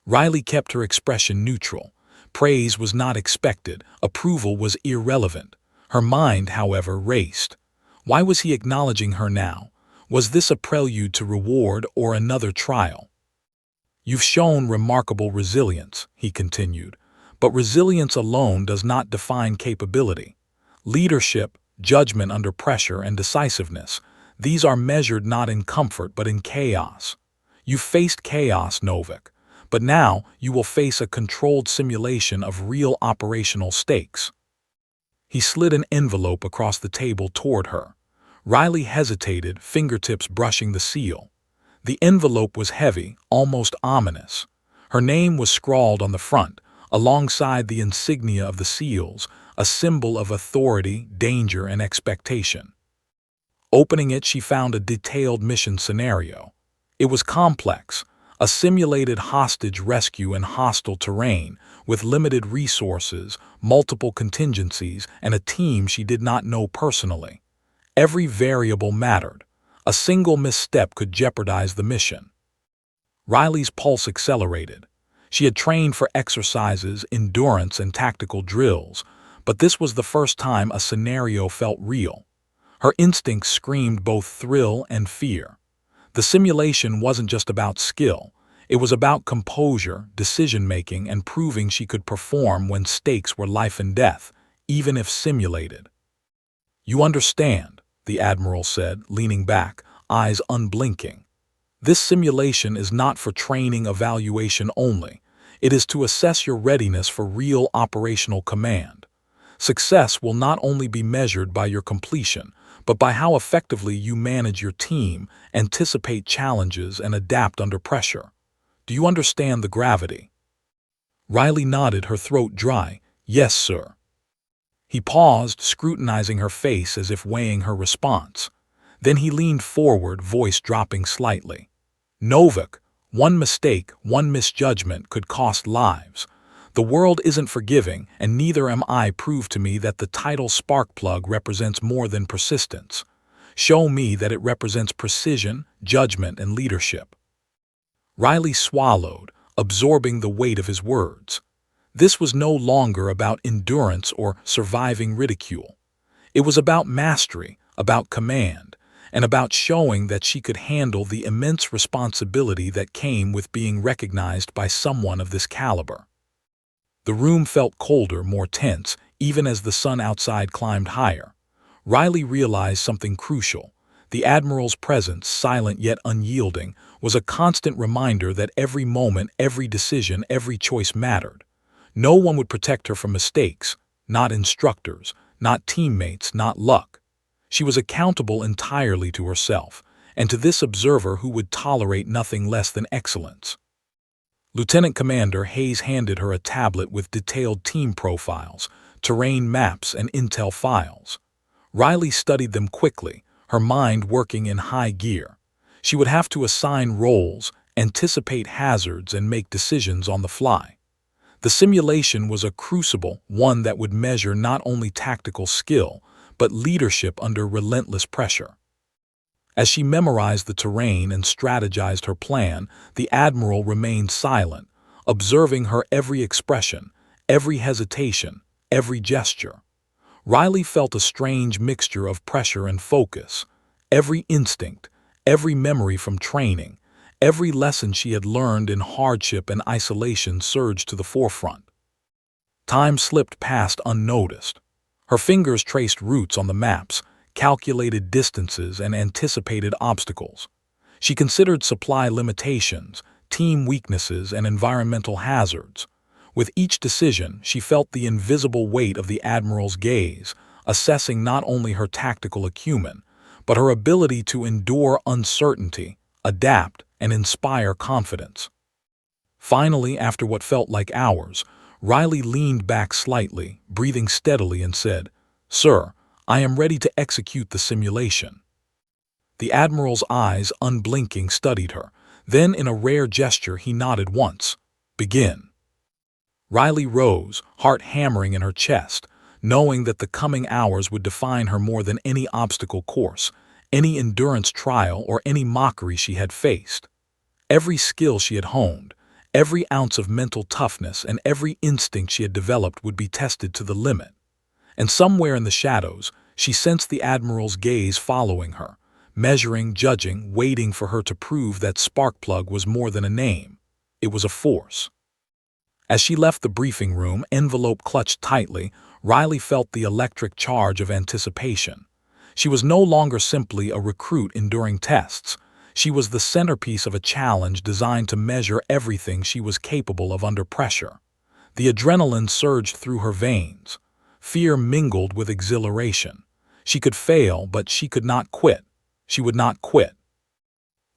Riley kept her expression neutral. Praise was not expected. Approval was irrelevant. Her mind, however, raced. Why was he acknowledging her now? Was this a prelude to reward or another trial? "You've shown remarkable resilience," he continued, "but resilience alone does not define capability. Leadership, judgment under pressure, and decisiveness, these are measured not in comfort but in chaos. You faced chaos, Novak, but now you will face a controlled simulation of real operational stakes." He slid an envelope across the table toward her. Riley hesitated, fingertips brushing the seal. The envelope was heavy, almost ominous. Her name was scrawled on the front, alongside the insignia of the SEALs, a symbol of authority, danger, and expectation. Opening it, she found a detailed mission scenario. It was complex, a simulated hostage rescue in hostile terrain, with limited resources, multiple contingencies, and a team she did not know personally. Every variable mattered. A single misstep could jeopardize the mission. Riley's pulse accelerated. She had trained for exercises, endurance, and tactical drills, but this was the first time a scenario felt real. Her instincts screamed both thrill and fear. The simulation wasn't just about skill. It was about composure, decision-making, and proving she could perform when stakes were life and death, even if simulated. "You understand," the Admiral said, leaning back, eyes unblinking. "This simulation is not for training evaluation only. It is to assess your readiness for real operational command. Success will not only be measured by your completion, but by how effectively you manage your team, anticipate challenges, and adapt under pressure. Do you understand the gravity?" Riley nodded, her throat dry. "Yes, sir." He paused, scrutinizing her face as if weighing her response. Then he leaned forward, voice dropping slightly. "Novak, one mistake, one misjudgment could cost lives. The world isn't forgiving, and neither am I. Prove to me that the title Sparkplug represents more than persistence. Show me that it represents precision, judgment, and leadership." Riley swallowed, absorbing the weight of his words. This was no longer about endurance or surviving ridicule. It was about mastery, about command, and about showing that she could handle the immense responsibility that came with being recognized by someone of this caliber. The room felt colder, more tense, even as the sun outside climbed higher. Riley realized something crucial. The Admiral's presence, silent yet unyielding, was a constant reminder that every moment, every decision, every choice mattered. No one would protect her from mistakes, not instructors, not teammates, not luck. She was accountable entirely to herself, and to this observer who would tolerate nothing less than excellence. Lieutenant Commander Hayes handed her a tablet with detailed team profiles, terrain maps, and intel files. Riley studied them quickly, her mind working in high gear. She would have to assign roles, anticipate hazards, and make decisions on the fly. The simulation was a crucible, one that would measure not only tactical skill, but leadership under relentless pressure. As she memorized the terrain and strategized her plan, the Admiral remained silent, observing her every expression, every hesitation, every gesture. Riley felt a strange mixture of pressure and focus. Every instinct, every memory from training, every lesson she had learned in hardship and isolation surged to the forefront. Time slipped past unnoticed. Her fingers traced routes on the maps, calculated distances, and anticipated obstacles. She considered supply limitations, team weaknesses, and environmental hazards. With each decision, she felt the invisible weight of the Admiral's gaze, assessing not only her tactical acumen, but her ability to endure uncertainty, adapt, and inspire confidence. Finally, after what felt like hours, Riley leaned back slightly, breathing steadily, and said, "Sir, I am ready to execute the simulation." The Admiral's eyes, unblinking, studied her. Then, in a rare gesture, he nodded once. "Begin." Riley rose, heart hammering in her chest, knowing that the coming hours would define her more than any obstacle course, any endurance trial, or any mockery she had faced. Every skill she had honed, every ounce of mental toughness, and every instinct she had developed would be tested to the limit. And somewhere in the shadows, she sensed the Admiral's gaze following her, measuring, judging, waiting for her to prove that Sparkplug was more than a name. It was a force. As she left the briefing room, envelope clutched tightly, Riley felt the electric charge of anticipation. She was no longer simply a recruit enduring tests. She was the centerpiece of a challenge designed to measure everything she was capable of under pressure. The adrenaline surged through her veins. Fear mingled with exhilaration. She could fail, but she could not quit. She would not quit.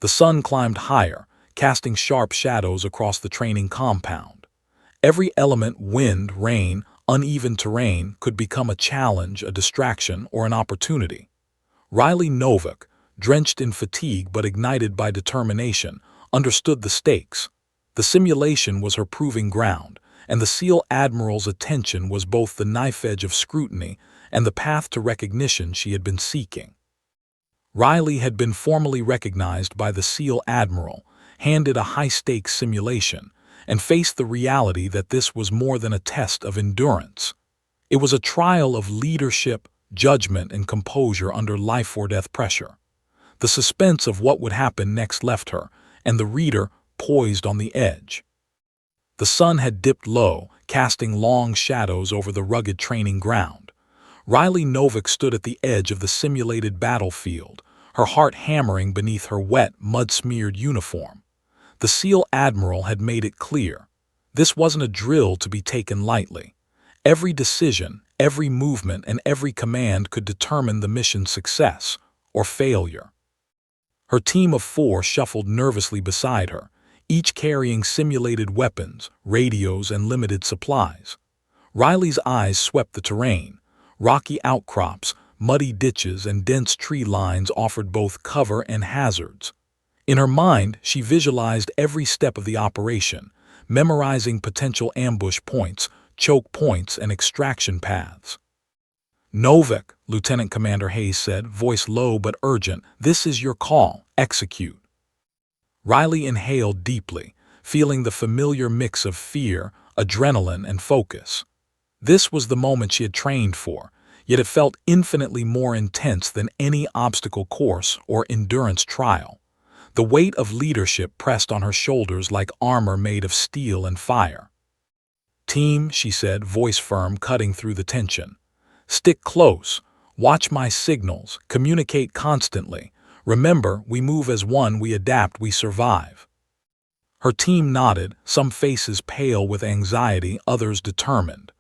The sun climbed higher, casting sharp shadows across the training compound. Every element, wind, rain, uneven terrain, could become a challenge, a distraction, or an opportunity. Riley Novick, drenched in fatigue but ignited by determination, understood the stakes. The simulation was her proving ground, and the SEAL Admiral's attention was both the knife edge of scrutiny and the path to recognition she had been seeking. Riley had been formally recognized by the SEAL Admiral, handed a high-stakes simulation, and faced the reality that this was more than a test of endurance. It was a trial of leadership, judgment, and composure under life-or-death pressure. The suspense of what would happen next left her, and the reader poised on the edge. The sun had dipped low, casting long shadows over the rugged training ground. Riley Novick stood at the edge of the simulated battlefield, her heart hammering beneath her wet, mud-smeared uniform. The SEAL Admiral had made it clear. This wasn't a drill to be taken lightly. Every decision, every movement, and every command could determine the mission's success or failure. Her team of 4 shuffled nervously beside her, each carrying simulated weapons, radios, and limited supplies. Riley's eyes swept the terrain. Rocky outcrops, muddy ditches, and dense tree lines offered both cover and hazards. In her mind, she visualized every step of the operation, memorizing potential ambush points, choke points, and extraction paths. "Novick," Lieutenant Commander Hayes said, voice low but urgent, "this is your call. Execute." Riley inhaled deeply, feeling the familiar mix of fear, adrenaline, and focus. This was the moment she had trained for, yet it felt infinitely more intense than any obstacle course or endurance trial. The weight of leadership pressed on her shoulders like armor made of steel and fire. "Team," she said, voice firm, cutting through the tension. "Stick close. Watch my signals. Communicate constantly. Remember, we move as one, we adapt, we survive." Her team nodded, some faces pale with anxiety, others determined.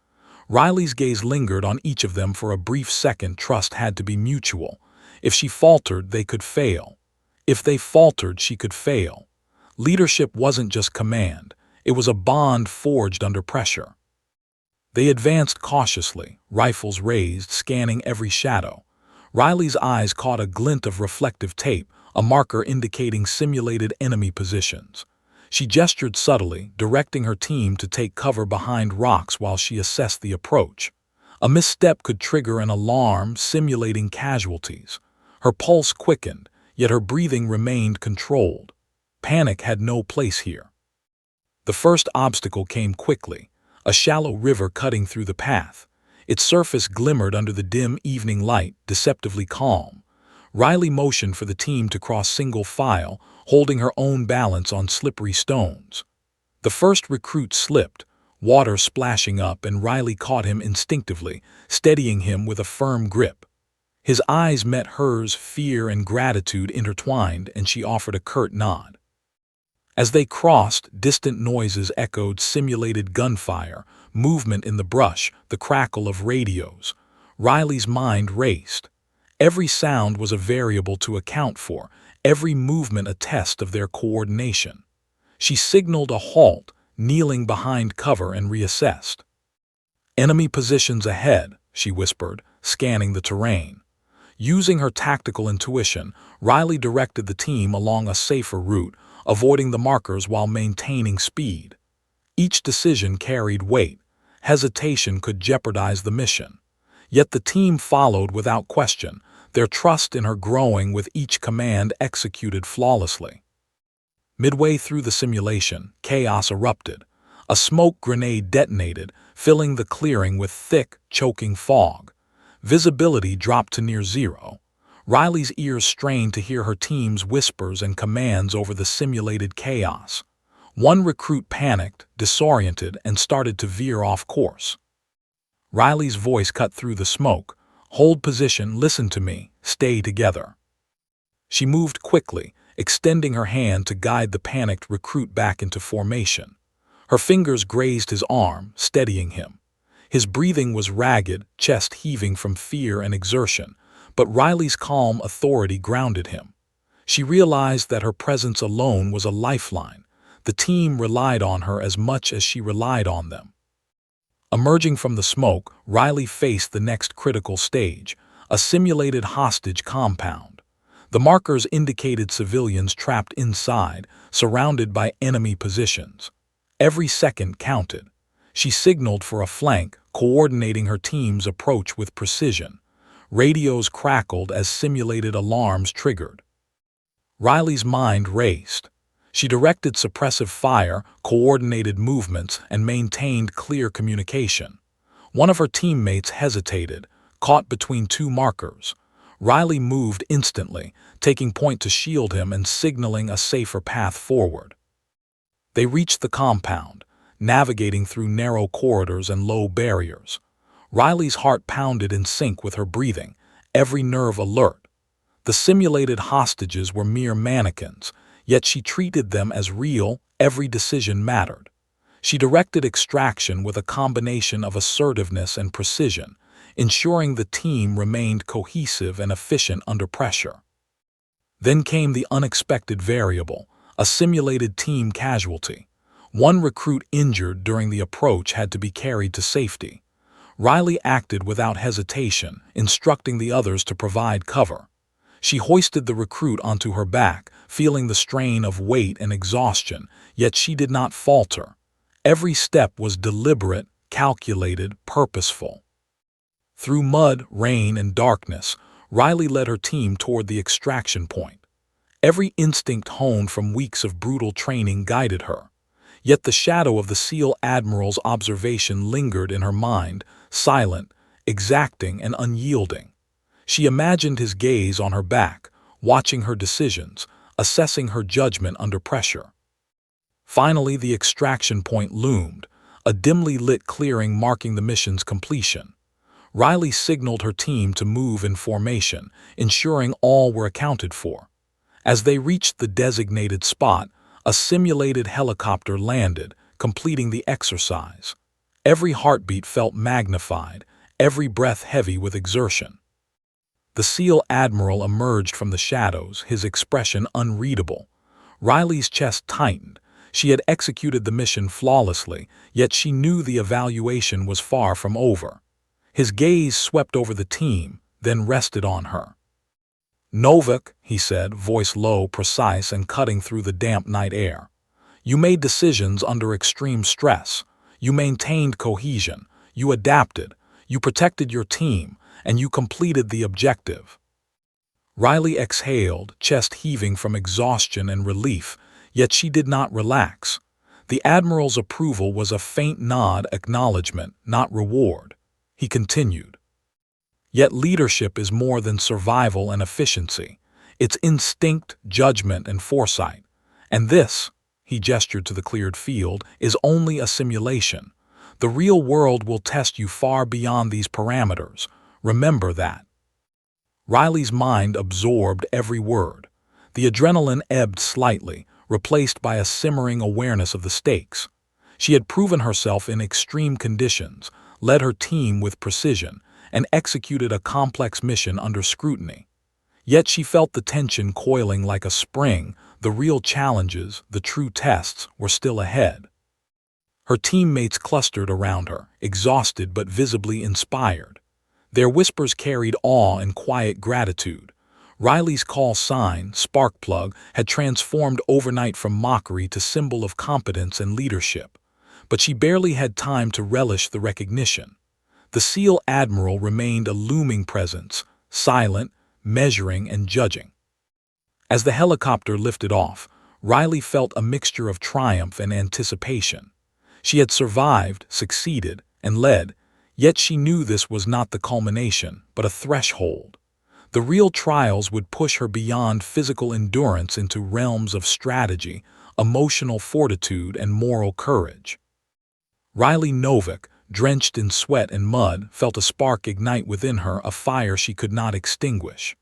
Riley's gaze lingered on each of them for a brief second. Trust had to be mutual. If she faltered, they could fail. If they faltered, she could fail. Leadership wasn't just command. It was a bond forged under pressure. They advanced cautiously, rifles raised, scanning every shadow. Riley's eyes caught a glint of reflective tape, a marker indicating simulated enemy positions. She gestured subtly, directing her team to take cover behind rocks while she assessed the approach. A misstep could trigger an alarm, simulating casualties. Her pulse quickened, yet her breathing remained controlled. Panic had no place here. The first obstacle came quickly, a shallow river cutting through the path. Its surface glimmered under the dim evening light, deceptively calm. Riley motioned for the team to cross single file, holding her own balance on slippery stones. The first recruit slipped, water splashing up, and Riley caught him instinctively, steadying him with a firm grip. His eyes met hers, fear and gratitude intertwined, and she offered a curt nod. As they crossed, distant noises echoed, simulated gunfire, movement in the brush, the crackle of radios. Riley's mind raced. Every sound was a variable to account for, every movement a test of their coordination. She signaled a halt, kneeling behind cover, and reassessed. "Enemy positions ahead," she whispered, scanning the terrain. Using her tactical intuition, Riley directed the team along a safer route, avoiding the markers while maintaining speed. Each decision carried weight. Hesitation could jeopardize the mission. Yet the team followed without question, their trust in her growing with each command executed flawlessly. Midway through the simulation, chaos erupted. A smoke grenade detonated, filling the clearing with thick, choking fog. Visibility dropped to near zero. Riley's ears strained to hear her team's whispers and commands over the simulated chaos. One recruit panicked, disoriented, and started to veer off course. Riley's voice cut through the smoke. "Hold position, listen to me, stay together." She moved quickly, extending her hand to guide the panicked recruit back into formation. Her fingers grazed his arm, steadying him. His breathing was ragged, chest heaving from fear and exertion, but Riley's calm authority grounded him. She realized that her presence alone was a lifeline. The team relied on her as much as she relied on them. Emerging from the smoke, Riley faced the next critical stage, a simulated hostage compound. The markers indicated civilians trapped inside, surrounded by enemy positions. Every second counted. She signaled for a flank, coordinating her team's approach with precision. Radios crackled as simulated alarms triggered. Riley's mind raced. She directed suppressive fire, coordinated movements, and maintained clear communication. One of her teammates hesitated, caught between two markers. Riley moved instantly, taking point to shield him and signaling a safer path forward. They reached the compound, navigating through narrow corridors and low barriers. Riley's heart pounded in sync with her breathing, every nerve alert. The simulated hostages were mere mannequins, yet she treated them as real. Every decision mattered. She directed extraction with a combination of assertiveness and precision, ensuring the team remained cohesive and efficient under pressure. Then came the unexpected variable, a simulated team casualty. One recruit injured during the approach had to be carried to safety. Riley acted without hesitation, instructing the others to provide cover. She hoisted the recruit onto her back, feeling the strain of weight and exhaustion, yet she did not falter. Every step was deliberate, calculated, purposeful. Through mud, rain, and darkness, Riley led her team toward the extraction point. Every instinct honed from weeks of brutal training guided her. Yet the shadow of the SEAL Admiral's observation lingered in her mind, silent, exacting, and unyielding. She imagined his gaze on her back, watching her decisions, assessing her judgment under pressure. Finally, the extraction point loomed, a dimly lit clearing marking the mission's completion. Riley signaled her team to move in formation, ensuring all were accounted for. As they reached the designated spot, a simulated helicopter landed, completing the exercise. Every heartbeat felt magnified, every breath heavy with exertion. The SEAL Admiral emerged from the shadows, his expression unreadable. Riley's chest tightened. She had executed the mission flawlessly, yet she knew the evaluation was far from over. His gaze swept over the team, then rested on her. "Novak," he said, voice low, precise, and cutting through the damp night air. "You made decisions under extreme stress. You maintained cohesion. You adapted. You protected your team, and you completed the objective." Riley exhaled, chest heaving from exhaustion and relief, yet she did not relax. The Admiral's approval was a faint nod, acknowledgement, not reward. He continued. "Yet leadership is more than survival and efficiency. It's instinct, judgment, and foresight. And this," he gestured to the cleared field, "is only a simulation. The real world will test you far beyond these parameters. Remember that." Riley's mind absorbed every word. The adrenaline ebbed slightly, replaced by a simmering awareness of the stakes. She had proven herself in extreme conditions, led her team with precision, and executed a complex mission under scrutiny. Yet she felt the tension coiling like a spring. The real challenges, the true tests, were still ahead. Her teammates clustered around her, exhausted but visibly inspired. Their whispers carried awe and quiet gratitude. Riley's call sign, Sparkplug, had transformed overnight from mockery to symbol of competence and leadership. But she barely had time to relish the recognition. The SEAL Admiral remained a looming presence, silent, measuring, and judging. As the helicopter lifted off, Riley felt a mixture of triumph and anticipation. She had survived, succeeded, and led, yet she knew this was not the culmination, but a threshold. The real trials would push her beyond physical endurance into realms of strategy, emotional fortitude, and moral courage. Riley Novak, drenched in sweat and mud, felt a spark ignite within her, a fire she could not extinguish.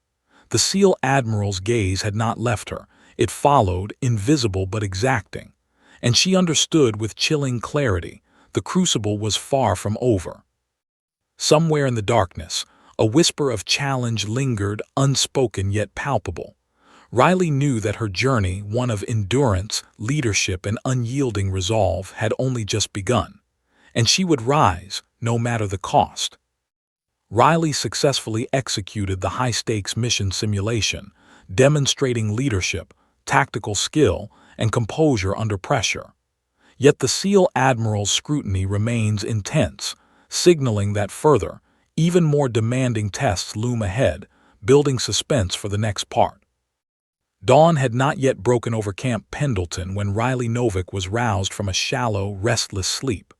The SEAL Admiral's gaze had not left her. It followed, invisible but exacting. And she understood with chilling clarity, the crucible was far from over. Somewhere in the darkness, a whisper of challenge lingered, unspoken yet palpable. Riley knew that her journey, one of endurance, leadership, and unyielding resolve, had only just begun. And she would rise, no matter the cost. Riley successfully executed the high-stakes mission simulation, demonstrating leadership, tactical skill, and composure under pressure. Yet the SEAL Admiral's scrutiny remains intense, signaling that further, even more demanding tests loom ahead, building suspense for the next part. Dawn had not yet broken over Camp Pendleton when Riley Novak was roused from a shallow, restless sleep.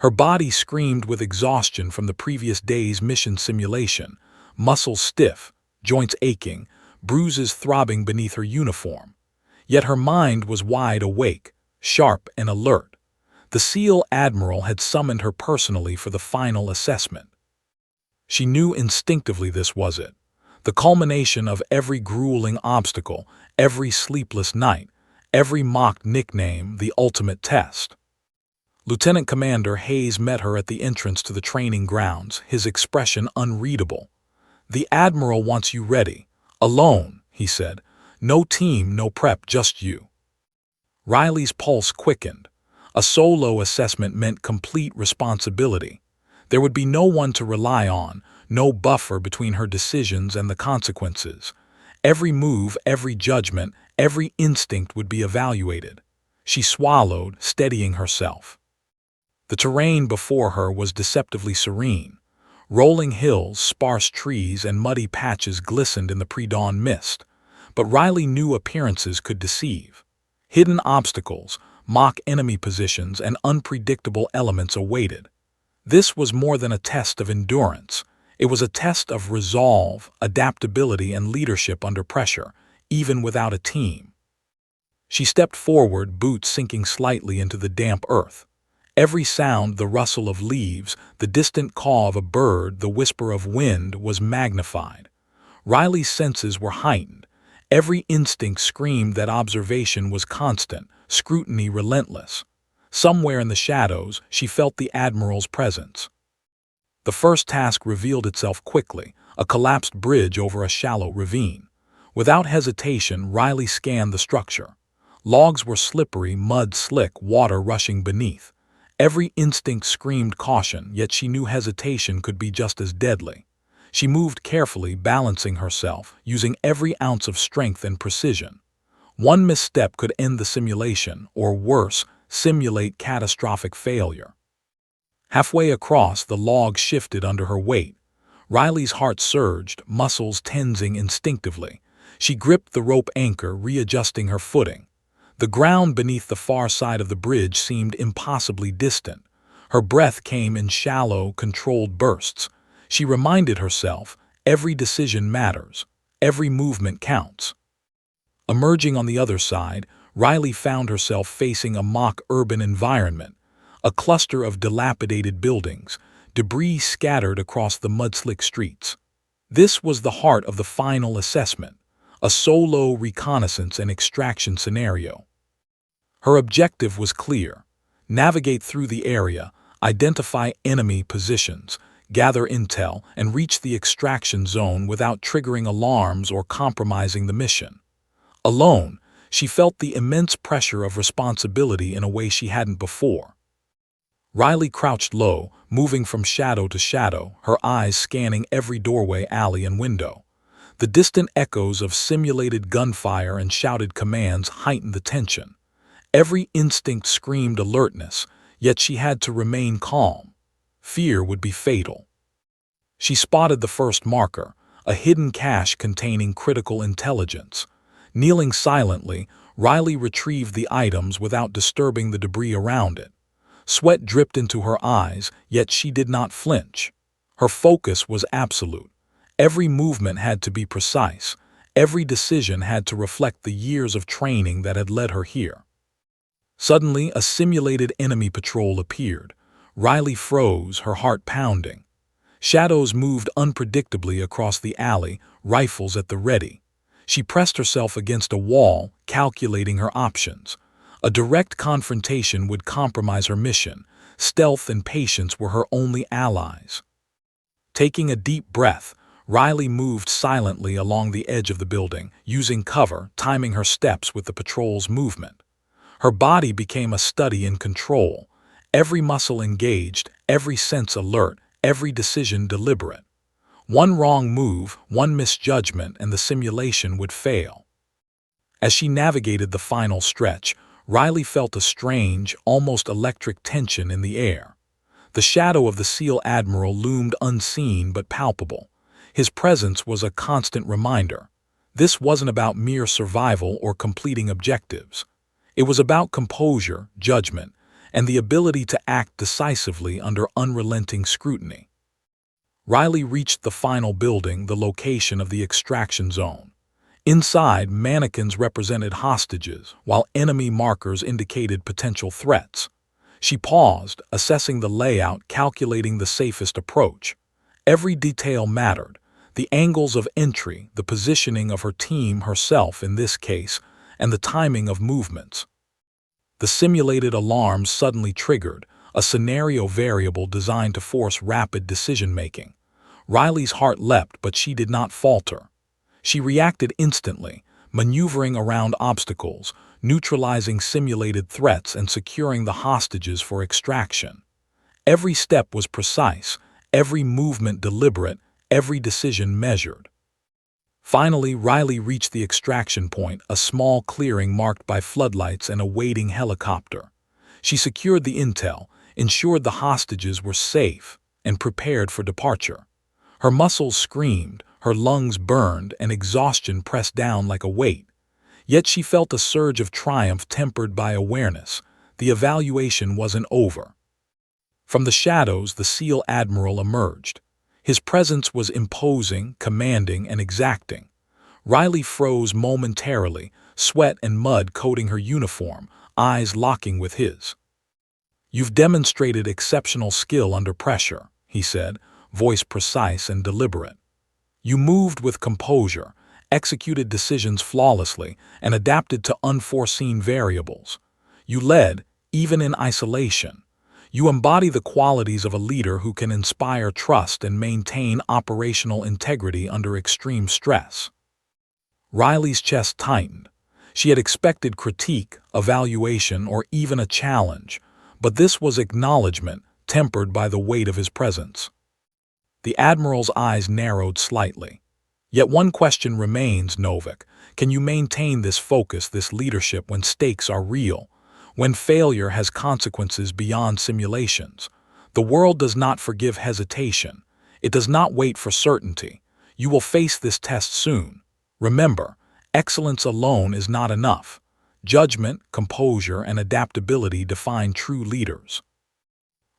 Her body screamed with exhaustion from the previous day's mission simulation, muscles stiff, joints aching, bruises throbbing beneath her uniform. Yet her mind was wide awake, sharp and alert. The SEAL Admiral had summoned her personally for the final assessment. She knew instinctively this was it, the culmination of every grueling obstacle, every sleepless night, every mocked nickname, the ultimate test. Lieutenant Commander Hayes met her at the entrance to the training grounds, his expression unreadable. "The Admiral wants you ready. Alone," he said. "No team, no prep, just you." Riley's pulse quickened. A solo assessment meant complete responsibility. There would be no one to rely on, no buffer between her decisions and the consequences. Every move, every judgment, every instinct would be evaluated. She swallowed, steadying herself. The terrain before her was deceptively serene. Rolling hills, sparse trees, and muddy patches glistened in the pre-dawn mist. But Riley knew appearances could deceive. Hidden obstacles, mock enemy positions, and unpredictable elements awaited. This was more than a test of endurance. It was a test of resolve, adaptability, and leadership under pressure, even without a team. She stepped forward, boots sinking slightly into the damp earth. Every sound, the rustle of leaves, the distant caw of a bird, the whisper of wind, was magnified. Riley's senses were heightened. Every instinct screamed that observation was constant, scrutiny relentless. Somewhere in the shadows, she felt the Admiral's presence. The first task revealed itself quickly, a collapsed bridge over a shallow ravine. Without hesitation, Riley scanned the structure. Logs were slippery, mud slick, water rushing beneath. Every instinct screamed caution, yet she knew hesitation could be just as deadly. She moved carefully, balancing herself, using every ounce of strength and precision. One misstep could end the simulation, or worse, simulate catastrophic failure. Halfway across, the log shifted under her weight. Riley's heart surged, muscles tensing instinctively. She gripped the rope anchor, readjusting her footing. The ground beneath the far side of the bridge seemed impossibly distant. Her breath came in shallow, controlled bursts. She reminded herself, every decision matters, every movement counts. Emerging on the other side, Riley found herself facing a mock urban environment, a cluster of dilapidated buildings, debris scattered across the mud-slick streets. This was the heart of the final assessment, a solo reconnaissance and extraction scenario. Her objective was clear: navigate through the area, identify enemy positions, gather intel, and reach the extraction zone without triggering alarms or compromising the mission. Alone, she felt the immense pressure of responsibility in a way she hadn't before. Riley crouched low, moving from shadow to shadow, her eyes scanning every doorway, alley, and window. The distant echoes of simulated gunfire and shouted commands heightened the tension. Every instinct screamed alertness, yet she had to remain calm. Fear would be fatal. She spotted the first marker, a hidden cache containing critical intelligence. Kneeling silently, Riley retrieved the items without disturbing the debris around it. Sweat dripped into her eyes, yet she did not flinch. Her focus was absolute. Every movement had to be precise. Every decision had to reflect the years of training that had led her here. Suddenly, a simulated enemy patrol appeared. Riley froze, her heart pounding. Shadows moved unpredictably across the alley, rifles at the ready. She pressed herself against a wall, calculating her options. A direct confrontation would compromise her mission. Stealth and patience were her only allies. Taking a deep breath, Riley moved silently along the edge of the building, using cover, timing her steps with the patrol's movement. Her body became a study in control, every muscle engaged, every sense alert, every decision deliberate. One wrong move, one misjudgment, and the simulation would fail. As she navigated the final stretch, Riley felt a strange, almost electric tension in the air. The shadow of the SEAL Admiral loomed unseen but palpable. His presence was a constant reminder. This wasn't about mere survival or completing objectives. It was about composure, judgment, and the ability to act decisively under unrelenting scrutiny. Riley reached the final building, the location of the extraction zone. Inside, mannequins represented hostages, while enemy markers indicated potential threats. She paused, assessing the layout, calculating the safest approach. Every detail mattered: the angles of entry, the positioning of her team, herself in this case, and the timing of movements. The simulated alarms suddenly triggered, a scenario variable designed to force rapid decision-making. Riley's heart leapt, but she did not falter. She reacted instantly, maneuvering around obstacles, neutralizing simulated threats, and securing the hostages for extraction. Every step was precise, every movement deliberate, every decision measured. Finally, Riley reached the extraction point, a small clearing marked by floodlights and a waiting helicopter. She secured the intel, ensured the hostages were safe, and prepared for departure. Her muscles screamed, her lungs burned, and exhaustion pressed down like a weight. Yet she felt a surge of triumph tempered by awareness. The evaluation wasn't over. From the shadows, the SEAL Admiral emerged. His presence was imposing, commanding, and exacting. Riley froze momentarily, sweat and mud coating her uniform, eyes locking with his. "You've demonstrated exceptional skill under pressure," he said, voice precise and deliberate. "You moved with composure, executed decisions flawlessly, and adapted to unforeseen variables. You led, even in isolation. You embody the qualities of a leader who can inspire trust and maintain operational integrity under extreme stress." Riley's chest tightened. She had expected critique, evaluation, or even a challenge, but this was acknowledgement tempered by the weight of his presence. The Admiral's eyes narrowed slightly. "Yet one question remains, Novik. Can you maintain this focus, this leadership when stakes are real? When failure has consequences beyond simulations? The world does not forgive hesitation. It does not wait for certainty. You will face this test soon. Remember, excellence alone is not enough. Judgment, composure, and adaptability define true leaders."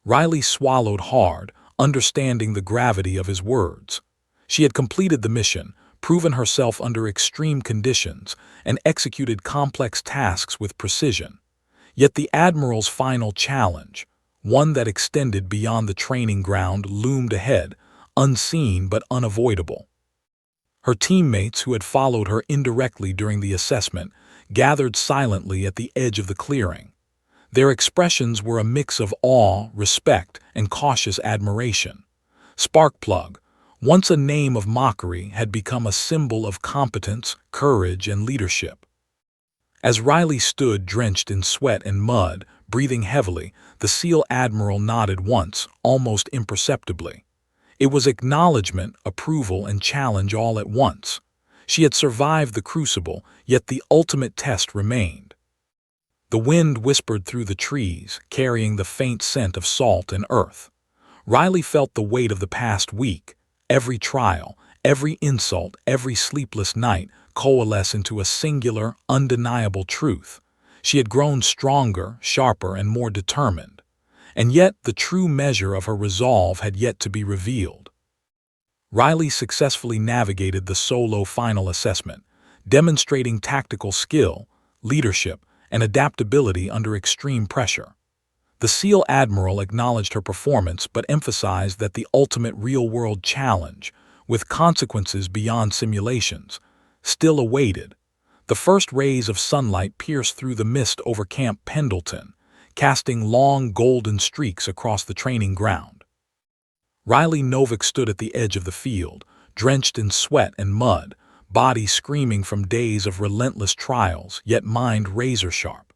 Riley swallowed hard, understanding the gravity of his words. She had completed the mission, proven herself under extreme conditions, and executed complex tasks with precision. Yet the Admiral's final challenge, one that extended beyond the training ground, loomed ahead, unseen but unavoidable. Her teammates, who had followed her indirectly during the assessment, gathered silently at the edge of the clearing. Their expressions were a mix of awe, respect, and cautious admiration. Sparkplug, once a name of mockery, had become a symbol of competence, courage, and leadership. As Riley stood drenched in sweat and mud, breathing heavily, the SEAL Admiral nodded once, almost imperceptibly. It was acknowledgement, approval, and challenge all at once. She had survived the crucible, yet the ultimate test remained. The wind whispered through the trees, carrying the faint scent of salt and earth. Riley felt the weight of the past week. Every trial, every insult, every sleepless night coalesce into a singular, undeniable truth. She had grown stronger, sharper, and more determined. And yet the true measure of her resolve had yet to be revealed. Riley successfully navigated the solo final assessment, demonstrating tactical skill, leadership, and adaptability under extreme pressure. The SEAL Admiral acknowledged her performance but emphasized that the ultimate real-world challenge, with consequences beyond simulations, still awaited. The first rays of sunlight pierced through the mist over Camp Pendleton, casting long golden streaks across the training ground. Riley Novik stood at the edge of the field, drenched in sweat and mud, body screaming from days of relentless trials, yet mind razor-sharp.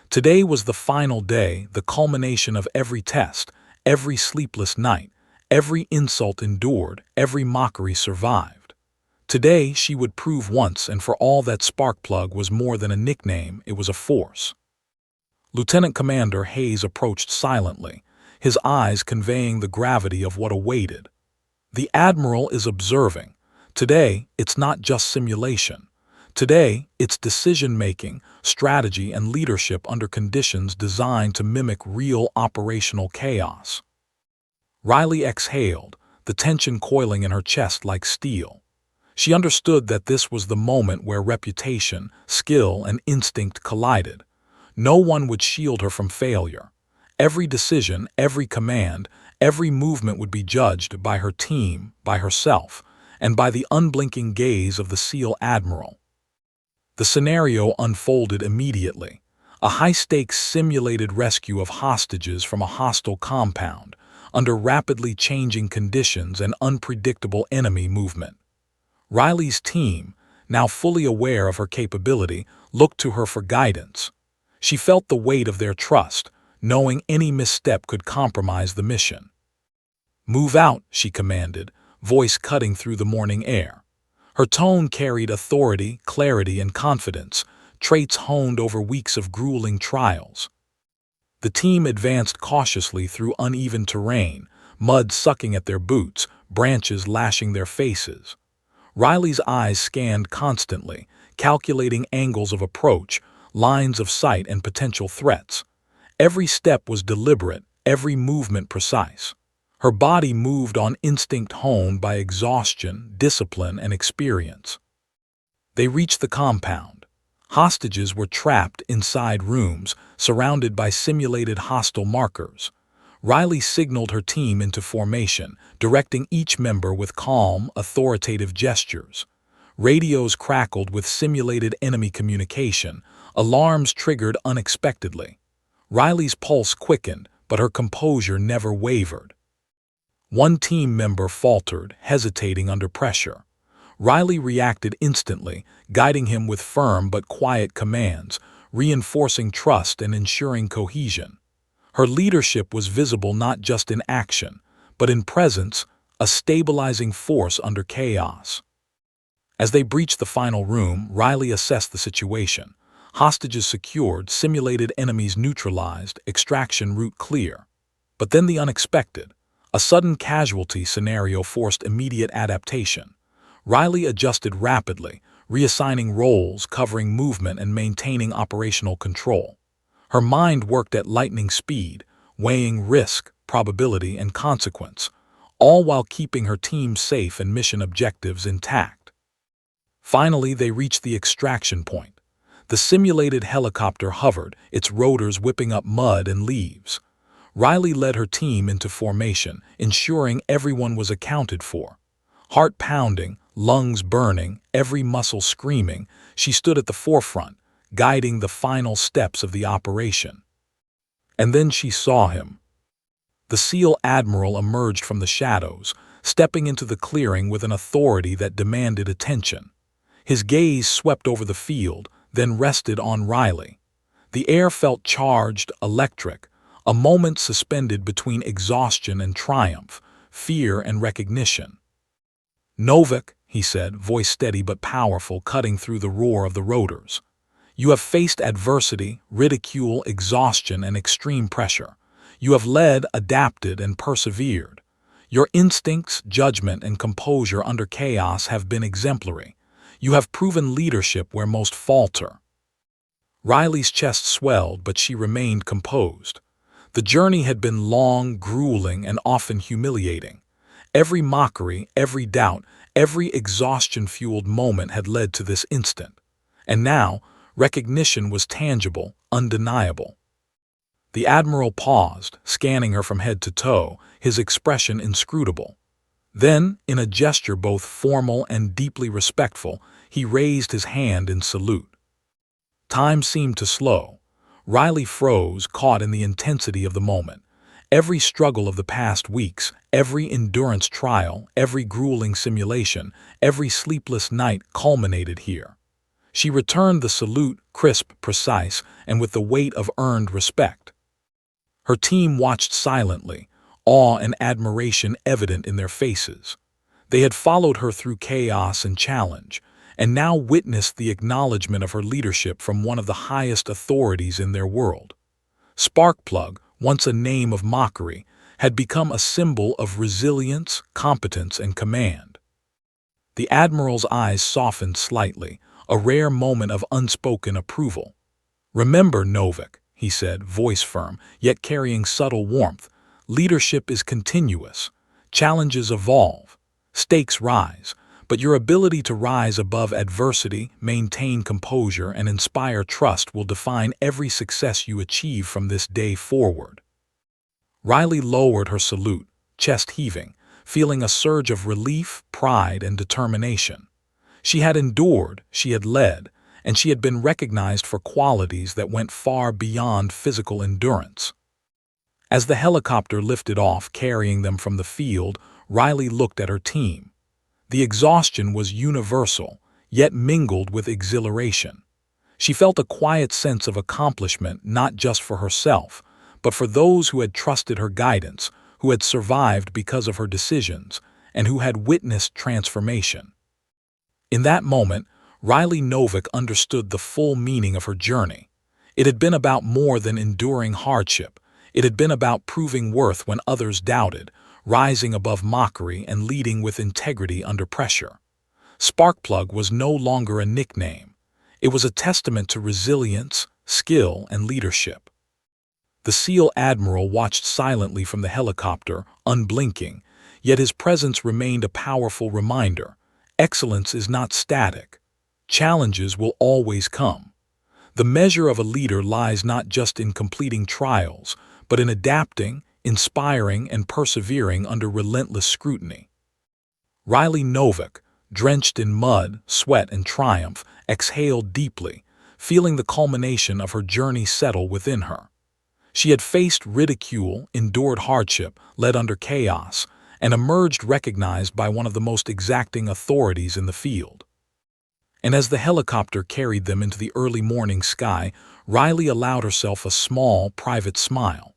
Today was the final day, the culmination of every test, every sleepless night, every insult endured, every mockery survived. Today she would prove once and for all that Sparkplug was more than a nickname, it was a force. Lieutenant Commander Hayes approached silently, his eyes conveying the gravity of what awaited. The Admiral is observing. Today, it's not just simulation. Today, it's decision-making, strategy, and leadership under conditions designed to mimic real operational chaos. Riley exhaled, the tension coiling in her chest like steel. She understood that this was the moment where reputation, skill, and instinct collided. No one would shield her from failure. Every decision, every command, every movement would be judged by her team, by herself, and by the unblinking gaze of the SEAL Admiral. The scenario unfolded immediately. A high-stakes simulated rescue of hostages from a hostile compound, under rapidly changing conditions and unpredictable enemy movement. Riley's team, now fully aware of her capability, looked to her for guidance. She felt the weight of their trust, knowing any misstep could compromise the mission. "Move out," she commanded, voice cutting through the morning air. Her tone carried authority, clarity, and confidence, traits honed over weeks of grueling trials. The team advanced cautiously through uneven terrain, mud sucking at their boots, branches lashing their faces. Riley's eyes scanned constantly, calculating angles of approach, lines of sight, and potential threats. Every step was deliberate, every movement precise. Her body moved on instinct honed by exhaustion, discipline, and experience. They reached the compound. Hostages were trapped inside rooms, surrounded by simulated hostile markers. Riley signaled her team into formation, directing each member with calm, authoritative gestures. Radios crackled with simulated enemy communication, alarms triggered unexpectedly. Riley's pulse quickened, but her composure never wavered. One team member faltered, hesitating under pressure. Riley reacted instantly, guiding him with firm but quiet commands, reinforcing trust and ensuring cohesion. Her leadership was visible not just in action, but in presence, a stabilizing force under chaos. As they breached the final room, Riley assessed the situation. Hostages secured, simulated enemies neutralized, extraction route clear. But then the unexpected. A sudden casualty scenario forced immediate adaptation. Riley adjusted rapidly, reassigning roles, covering movement, and maintaining operational control. Her mind worked at lightning speed, weighing risk, probability, and consequence, all while keeping her team safe and mission objectives intact. Finally, they reached the extraction point. The simulated helicopter hovered, its rotors whipping up mud and leaves. Riley led her team into formation, ensuring everyone was accounted for. Heart pounding, lungs burning, every muscle screaming, she stood at the forefront, guiding the final steps of the operation. And then she saw him. The SEAL Admiral emerged from the shadows, stepping into the clearing with an authority that demanded attention. His gaze swept over the field, then rested on Riley. The air felt charged, electric, a moment suspended between exhaustion and triumph, fear and recognition. "Novik," he said, voice steady but powerful, cutting through the roar of the rotors. "You have faced adversity, ridicule, exhaustion, and extreme pressure. You have led, adapted, and persevered. Your instincts, judgment, and composure under chaos have been exemplary. You have proven leadership where most falter." Riley's chest swelled, but she remained composed. The journey had been long, grueling, and often humiliating. Every mockery, every doubt, every exhaustion-fueled moment had led to this instant. And now, recognition was tangible, undeniable. The Admiral paused, scanning her from head to toe, his expression inscrutable. Then, in a gesture both formal and deeply respectful, he raised his hand in salute. Time seemed to slow. Riley froze, caught in the intensity of the moment. Every struggle of the past weeks, every endurance trial, every grueling simulation, every sleepless night culminated here. She returned the salute, crisp, precise, and with the weight of earned respect. Her team watched silently, awe and admiration evident in their faces. They had followed her through chaos and challenge, and now witnessed the acknowledgement of her leadership from one of the highest authorities in their world. Sparkplug, once a name of mockery, had become a symbol of resilience, competence, and command. The Admiral's eyes softened slightly, a rare moment of unspoken approval. "Remember, Novik," he said, voice firm, yet carrying subtle warmth, "leadership is continuous. Challenges evolve. Stakes rise. But your ability to rise above adversity, maintain composure, and inspire trust will define every success you achieve from this day forward." Riley lowered her salute, chest heaving, feeling a surge of relief, pride, and determination. She had endured, she had led, and she had been recognized for qualities that went far beyond physical endurance. As the helicopter lifted off, carrying them from the field, Riley looked at her team. The exhaustion was universal, yet mingled with exhilaration. She felt a quiet sense of accomplishment not just for herself, but for those who had trusted her guidance, who had survived because of her decisions, and who had witnessed transformation. In that moment, Riley Novik understood the full meaning of her journey. It had been about more than enduring hardship. It had been about proving worth when others doubted, rising above mockery and leading with integrity under pressure. Sparkplug was no longer a nickname. It was a testament to resilience, skill, and leadership. The SEAL Admiral watched silently from the helicopter, unblinking, yet his presence remained a powerful reminder. Excellence is not static. Challenges will always come. The measure of a leader lies not just in completing trials, but in adapting, inspiring, and persevering under relentless scrutiny. Riley Novick, drenched in mud, sweat, and triumph, exhaled deeply, feeling the culmination of her journey settle within her. She had faced ridicule, endured hardship, led under chaos, and emerged recognized by one of the most exacting authorities in the field. And as the helicopter carried them into the early morning sky, Riley allowed herself a small, private smile.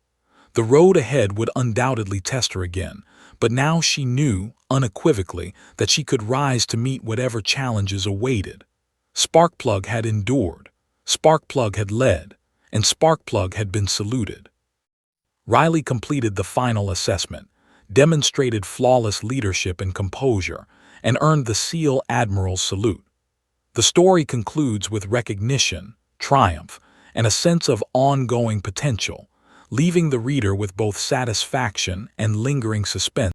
The road ahead would undoubtedly test her again, but now she knew, unequivocally, that she could rise to meet whatever challenges awaited. Sparkplug had endured, Sparkplug had led, and Sparkplug had been saluted. Riley completed the final assessment, demonstrated flawless leadership and composure, and earned the SEAL Admiral's salute. The story concludes with recognition, triumph, and a sense of ongoing potential, leaving the reader with both satisfaction and lingering suspense.